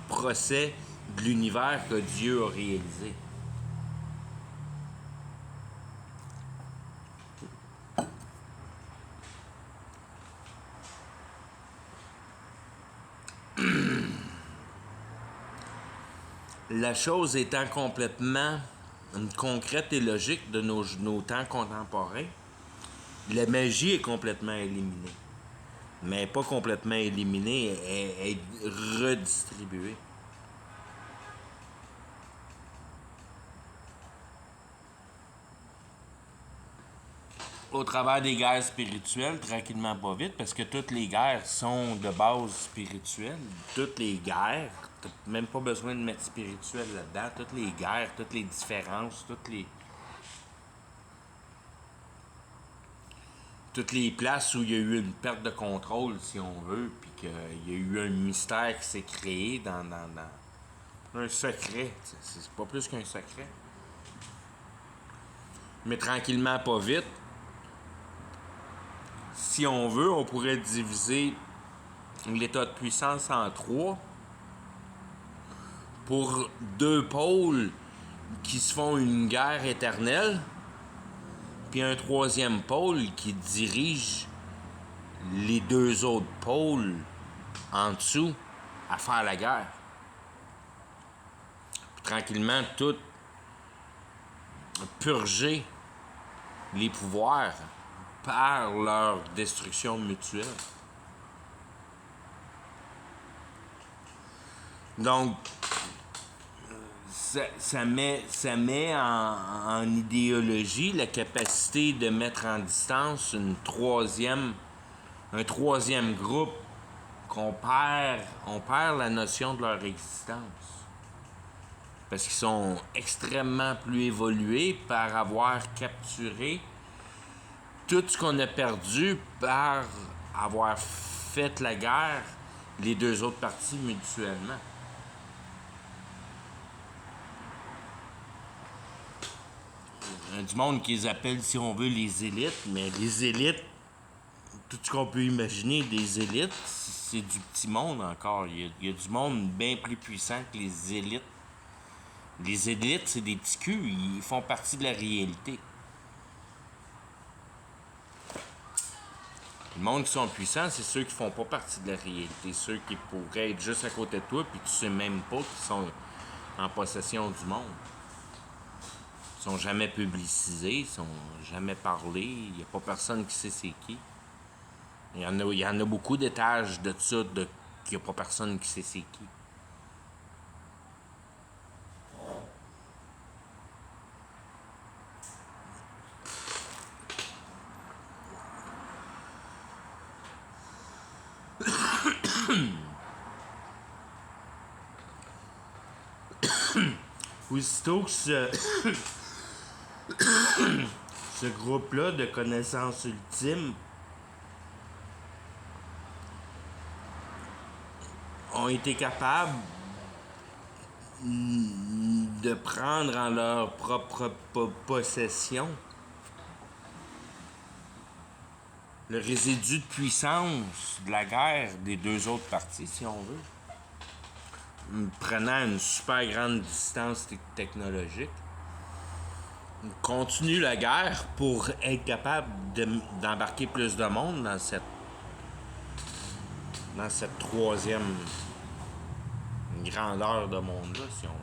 procès de l'univers que Dieu a réalisé. La chose étant complètement concrète et logique de nos temps contemporains, la magie est complètement éliminée. Mais pas complètement éliminée, elle est redistribuée. Au travers des guerres spirituelles, tranquillement pas vite, parce que toutes les guerres sont de base spirituelle. Toutes les guerres, t'as même pas besoin de mettre spirituel là-dedans. Toutes les guerres, toutes les différences, toutes les places où il y a eu une perte de contrôle, si on veut, puis qu'il y a eu un mystère qui s'est créé dans un secret. C'est pas plus qu'un secret. Mais tranquillement pas vite, si on veut, on pourrait diviser l'état de puissance en trois pour deux pôles qui se font une guerre éternelle, puis un troisième pôle qui dirige les deux autres pôles en dessous à faire la guerre. Puis tranquillement, tout purger les pouvoirs par leur destruction mutuelle. Donc, ça met en idéologie la capacité de mettre en distance un troisième groupe on perd la notion de leur existence. Parce qu'ils sont extrêmement plus évolués par avoir capturé tout ce qu'on a perdu par avoir fait la guerre les deux autres parties mutuellement. Du monde qu'ils appellent, si on veut, les élites, mais les élites, tout ce qu'on peut imaginer des élites, c'est du petit monde encore. Il y a du monde bien plus puissant que les élites. Les élites, c'est des petits culs, ils font partie de la réalité. Le monde qui sont puissants, c'est ceux qui font pas partie de la réalité. Ceux qui pourraient être juste à côté de toi, puis tu sais même pas qu'ils sont en possession du monde. Ils sont jamais publicisés, ils sont jamais parlés, il n'y a pas personne qui sait c'est qui. Il y en a beaucoup d'étages de ça, qu'il n'y a pas personne qui sait c'est qui. Aussitôt que ce groupe-là de connaissances ultimes ont été capables de prendre en leur propre possession le résidu de puissance de la guerre des deux autres parties, si on veut, prenant une super grande distance technologique, continue la guerre pour être capable d'embarquer plus de monde dans cette troisième grandeur de monde-là, si on veut.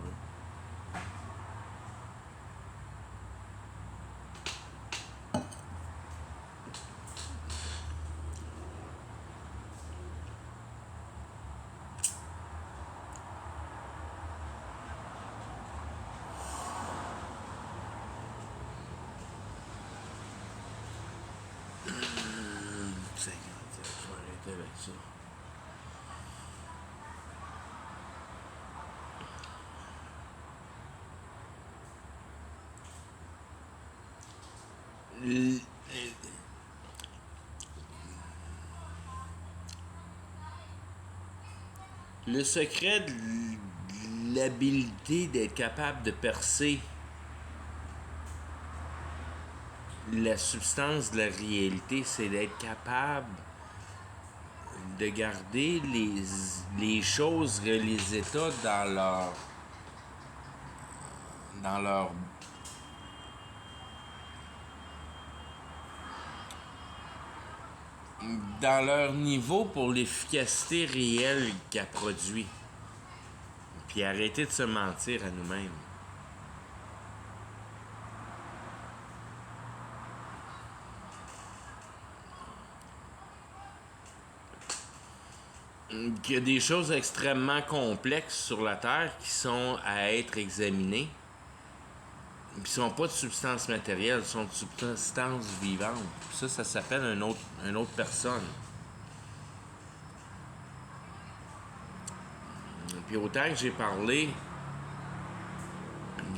Je vais arrêter avec ça. Le secret de l'habilité d'être capable de percer la substance de la réalité, c'est d'être capable de garder les choses, les états dans leur dans leur niveau pour l'efficacité réelle qu'elle produit. Puis arrêter de se mentir à nous-mêmes. Il y a des choses extrêmement complexes sur la Terre qui sont à être examinées. Qui ne sont pas de substances matérielles, sont de substances vivantes. Ça s'appelle une autre personne. Puis autant que j'ai parlé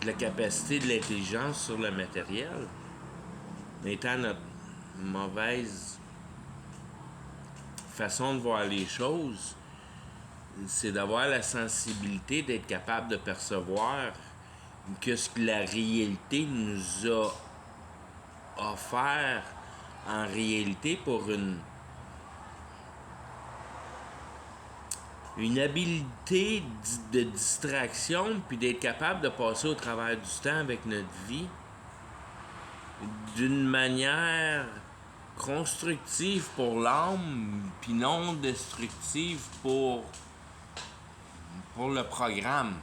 de la capacité de l'intelligence sur le matériel, étant notre mauvaise façon de voir les choses, c'est d'avoir la sensibilité d'être capable de percevoir que ce que la réalité nous a offert en réalité pour une habileté de distraction, puis d'être capable de passer au travers du temps avec notre vie d'une manière constructive pour l'âme, puis non destructive pour le programme.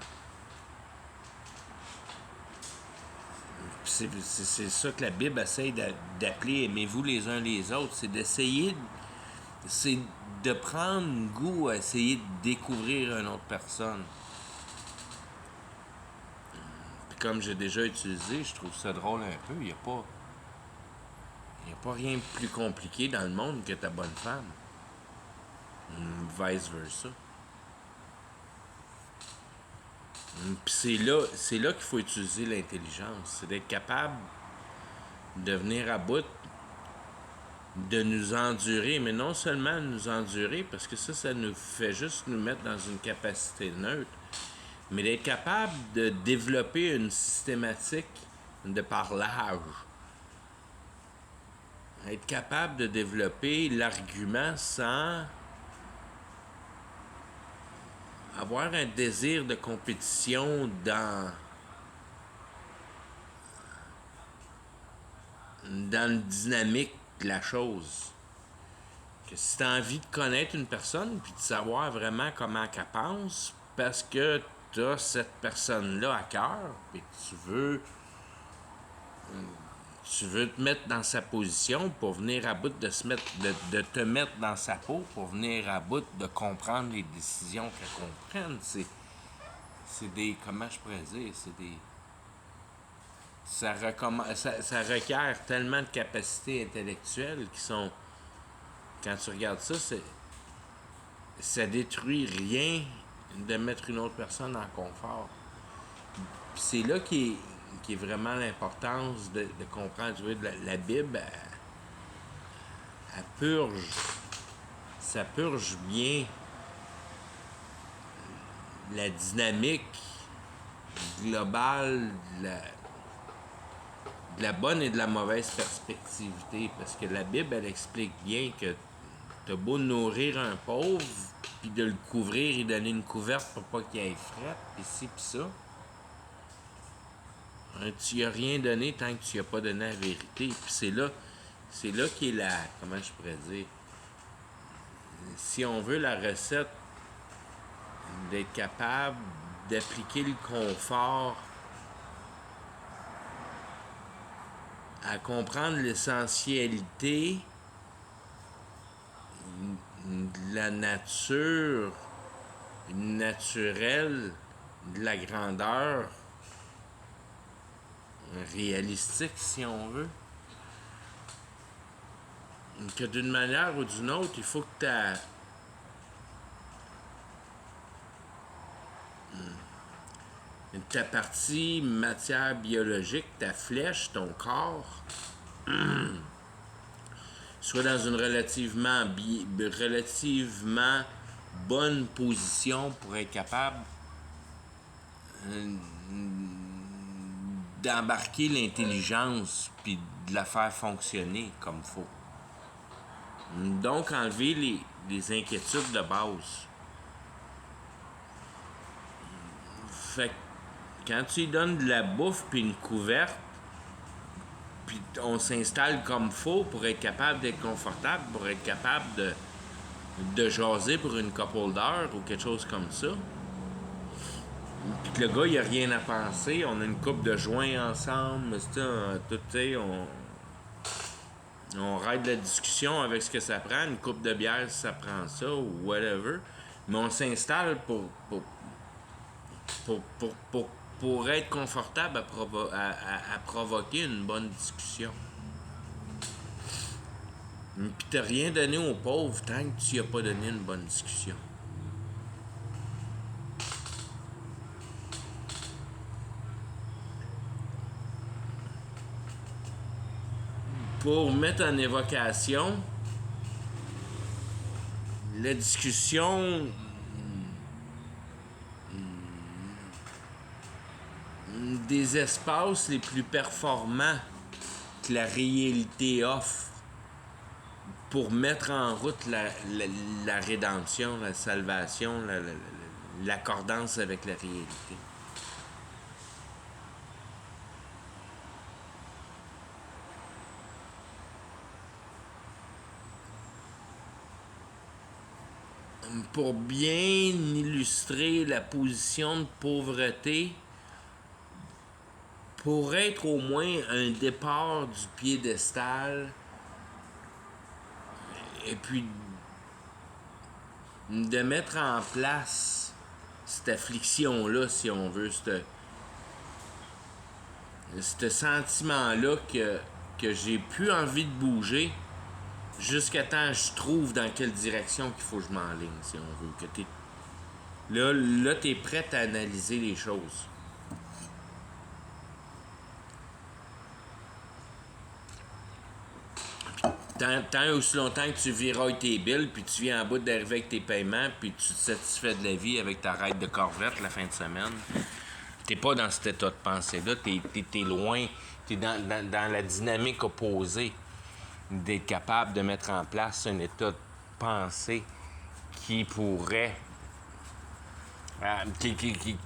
C'est ça que la Bible essaie d'appeler « aimez-vous les uns les autres ». C'est d'essayer, c'est de prendre goût à essayer de découvrir une autre personne. Puis comme j'ai déjà utilisé, je trouve ça drôle un peu. Il n'y a pas rien de plus compliqué dans le monde que ta bonne femme. Vice versa. Puis c'est là qu'il faut utiliser l'intelligence. C'est d'être capable de venir à bout de nous endurer, mais non seulement de nous endurer, parce que ça nous fait juste nous mettre dans une capacité neutre, mais d'être capable de développer une systématique de parlage. Être capable de développer l'argument sans avoir un désir de compétition dans le dynamique de la chose. Que si tu as envie de connaître une personne puis de savoir vraiment comment elle pense, parce que tu as cette personne-là à cœur, puis que tu veux te mettre dans sa position pour venir à bout de te mettre dans sa peau pour venir à bout de comprendre les décisions qu'elle comprenne. C'est des. Comment je pourrais dire? C'est des. Ça requiert tellement de capacités intellectuelles qui sont. Quand tu regardes ça, ça détruit rien de mettre une autre personne en confort. Puis c'est là qui est vraiment l'importance de comprendre. Tu vois, la Bible, elle purge. Ça purge bien la dynamique globale de la bonne et de la mauvaise perspectivité. Parce que la Bible, elle explique bien que t'as beau nourrir un pauvre, puis de le couvrir et donner une couverte pour pas qu'il ait fret, pis ci pis ça. Tu n'as rien donné tant que tu n'as pas donné la vérité. Puis c'est là qu'est la. Comment je pourrais dire? Si on veut la recette d'être capable d'appliquer le confort à comprendre l'essentialité de la nature naturelle, de la grandeur réalistique, si on veut, que d'une manière ou d'une autre, il faut que ta partie matière biologique, ta flèche, ton corps, soit dans une relativement bonne position pour être capable d'embarquer l'intelligence puis de la faire fonctionner comme il faut. Donc, enlever les inquiétudes de base. Fait que quand tu lui donnes de la bouffe puis une couverte, puis on s'installe comme faut pour être capable d'être confortable, pour être capable de jaser pour une couple d'heures ou quelque chose comme ça. Puis que le gars, il a rien à penser, on a une coupe de joints ensemble, tout, tu sais, on règle la discussion avec ce que ça prend, une coupe de bière si ça prend ça, ou whatever. Mais on s'installe pour être confortable à provoquer une bonne discussion. Puis t'as rien donné aux pauvres tant que tu n'as pas donné une bonne discussion. Pour mettre en évocation la discussion des espaces les plus performants que la réalité offre pour mettre en route la rédemption, la salvation, l'accordance avec la réalité. Pour bien illustrer la position de pauvreté, pour être au moins un départ du piédestal, et puis de mettre en place cette affliction-là, si on veut, ce sentiment-là que j'ai plus envie de bouger jusqu'à temps que je trouve dans quelle direction qu'il faut que je m'enligne, si on veut. Là, t'es prête à analyser les choses. Tant aussi longtemps que tu virailles tes billes, puis tu viens en bout d'arriver avec tes paiements, puis tu te satisfais de la vie avec ta ride de Corvette la fin de semaine, t'es pas dans cet état de pensée-là, t'es loin, t'es dans la dynamique opposée d'être capable de mettre en place un état de pensée qui pourrait,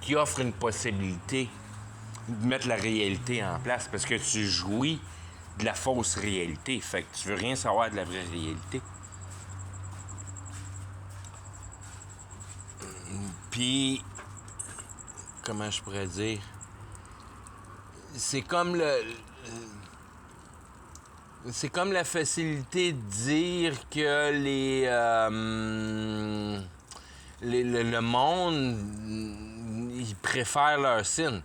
qui offre une possibilité de mettre la réalité en place, parce que tu jouis de la fausse réalité, fait que tu veux rien savoir de la vraie réalité. Puis, comment je pourrais dire, c'est comme c'est comme la facilité de dire que le monde, ils préfèrent leur signe.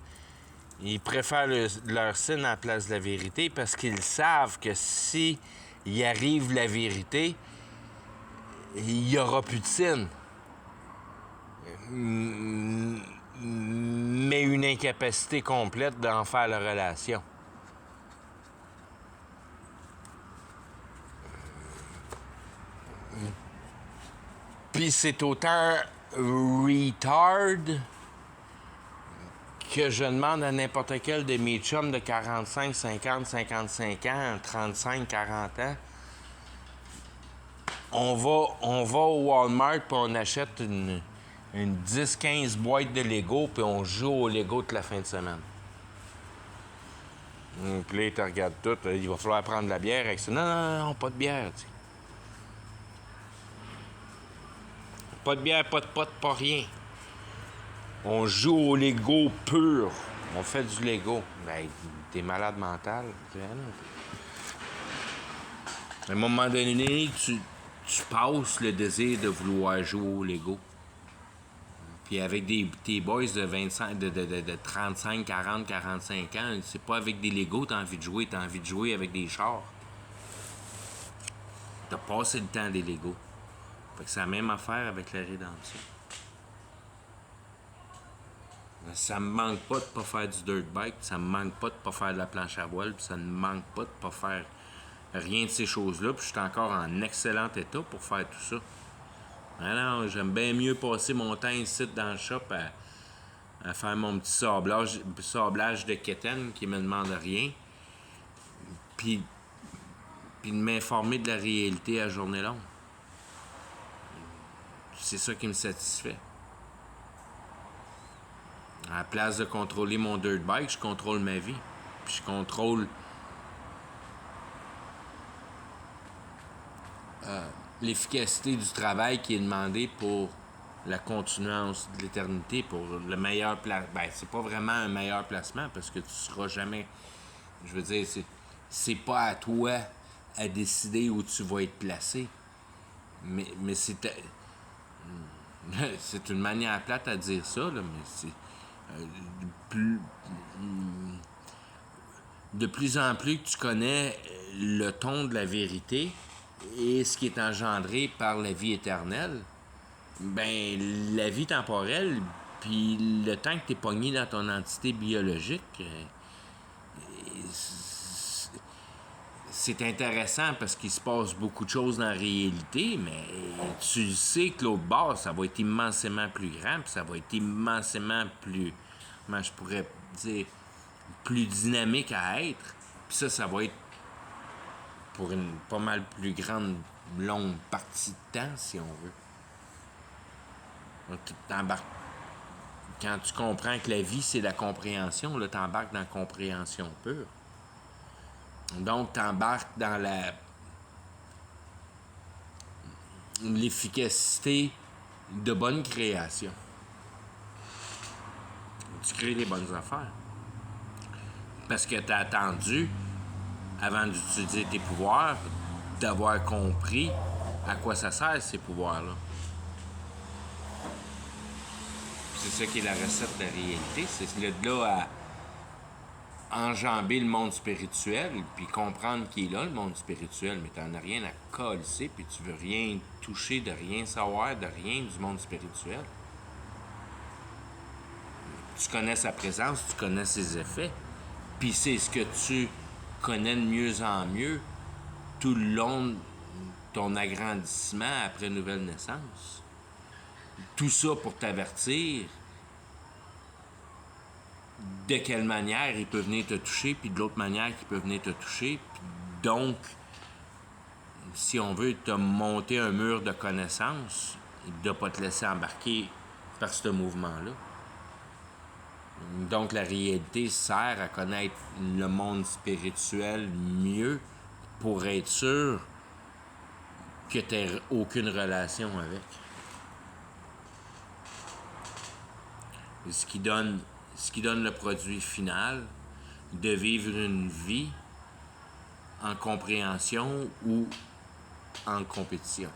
Ils préfèrent leur signe à la place de la vérité parce qu'ils savent que si il arrive la vérité, il n'y aura plus de signe. Mais une incapacité complète d'en faire la relation. Puis c'est autant retard que je demande à n'importe quel de mes chums de 45, 50, 55 ans, 35, 40 ans, on va au Walmart puis on achète une 10-15 boîtes de Lego puis on joue au Lego toute la fin de semaine. Puis là, ils te regardent tout. Il va falloir prendre de la bière avec ça. Non, pas de bière. T'sais. Pas de bière, pas de potes, pas rien. On joue au Lego pur. On fait du Lego. Ben, t'es malade mental. À un moment donné, tu passes le désir de vouloir jouer au Lego. Puis avec tes boys de 25, de 35, 40, 45 ans, c'est pas avec des Legos t'as envie de jouer, t'as envie de jouer avec des chars. T'as passé le temps des Legos. Fait que c'est la même affaire avec la rédemption. Ça me manque pas de pas faire du dirt bike, ça me manque pas de pas faire de la planche à voile, puis ça ne me manque pas de pas faire rien de ces choses-là, puis je suis encore en excellent état pour faire tout ça. Alors, j'aime bien mieux passer mon temps ici dans le shop à faire mon petit sablage de quétaine qui me demande rien, puis de m'informer de la réalité à journée longue. C'est ça qui me satisfait. À la place de contrôler mon dirt bike, je contrôle ma vie. Puis je contrôle l'efficacité du travail qui est demandé pour la continuance de l'éternité, pour le meilleur placement. Ben, c'est pas vraiment un meilleur placement parce que tu seras jamais. Je veux dire, c'est pas à toi à décider où tu vas être placé. Mais c'est une manière plate à dire ça, là, mais c'est. De plus en plus que tu connais le ton de la vérité et ce qui est engendré par la vie éternelle, ben la vie temporelle, puis le temps que tu es pogné dans ton entité biologique, c'est intéressant parce qu'il se passe beaucoup de choses dans la réalité, mais tu sais que l'autre bord, ça va être immensément plus grand, puis ça va être immensément plus, comment je pourrais dire, plus dynamique à être. Puis ça va être pour une pas mal plus grande, longue partie de temps, si on veut. Donc, quand tu comprends que la vie, c'est la compréhension, là, t'embarques dans la compréhension pure. Donc, t'embarques dans l'efficacité de bonne création. Tu crées des bonnes affaires. Parce que t'as attendu, avant d'utiliser tes pouvoirs, d'avoir compris à quoi ça sert, ces pouvoirs-là. C'est ça qui est la recette de la réalité. C'est de là à enjamber le monde spirituel, puis comprendre qu'il est là, le monde spirituel, mais t'en as rien à coller, puis tu veux rien toucher, de rien savoir, de rien du monde spirituel. Tu connais sa présence, tu connais ses effets, puis c'est ce que tu connais de mieux en mieux, tout le long de ton agrandissement après nouvelle naissance. Tout ça pour t'avertir de quelle manière il peut venir te toucher, puis de l'autre manière qu'il peut venir te toucher. Puis donc, si on veut te monter un mur de connaissance, de ne pas te laisser embarquer par ce mouvement-là. Donc, la réalité sert à connaître le monde spirituel mieux pour être sûr que tu n'aies aucune relation avec. Ce qui donne le produit final de vivre une vie en compréhension ou en compétition.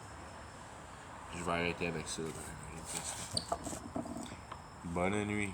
Je vais arrêter avec ça. Bonne nuit.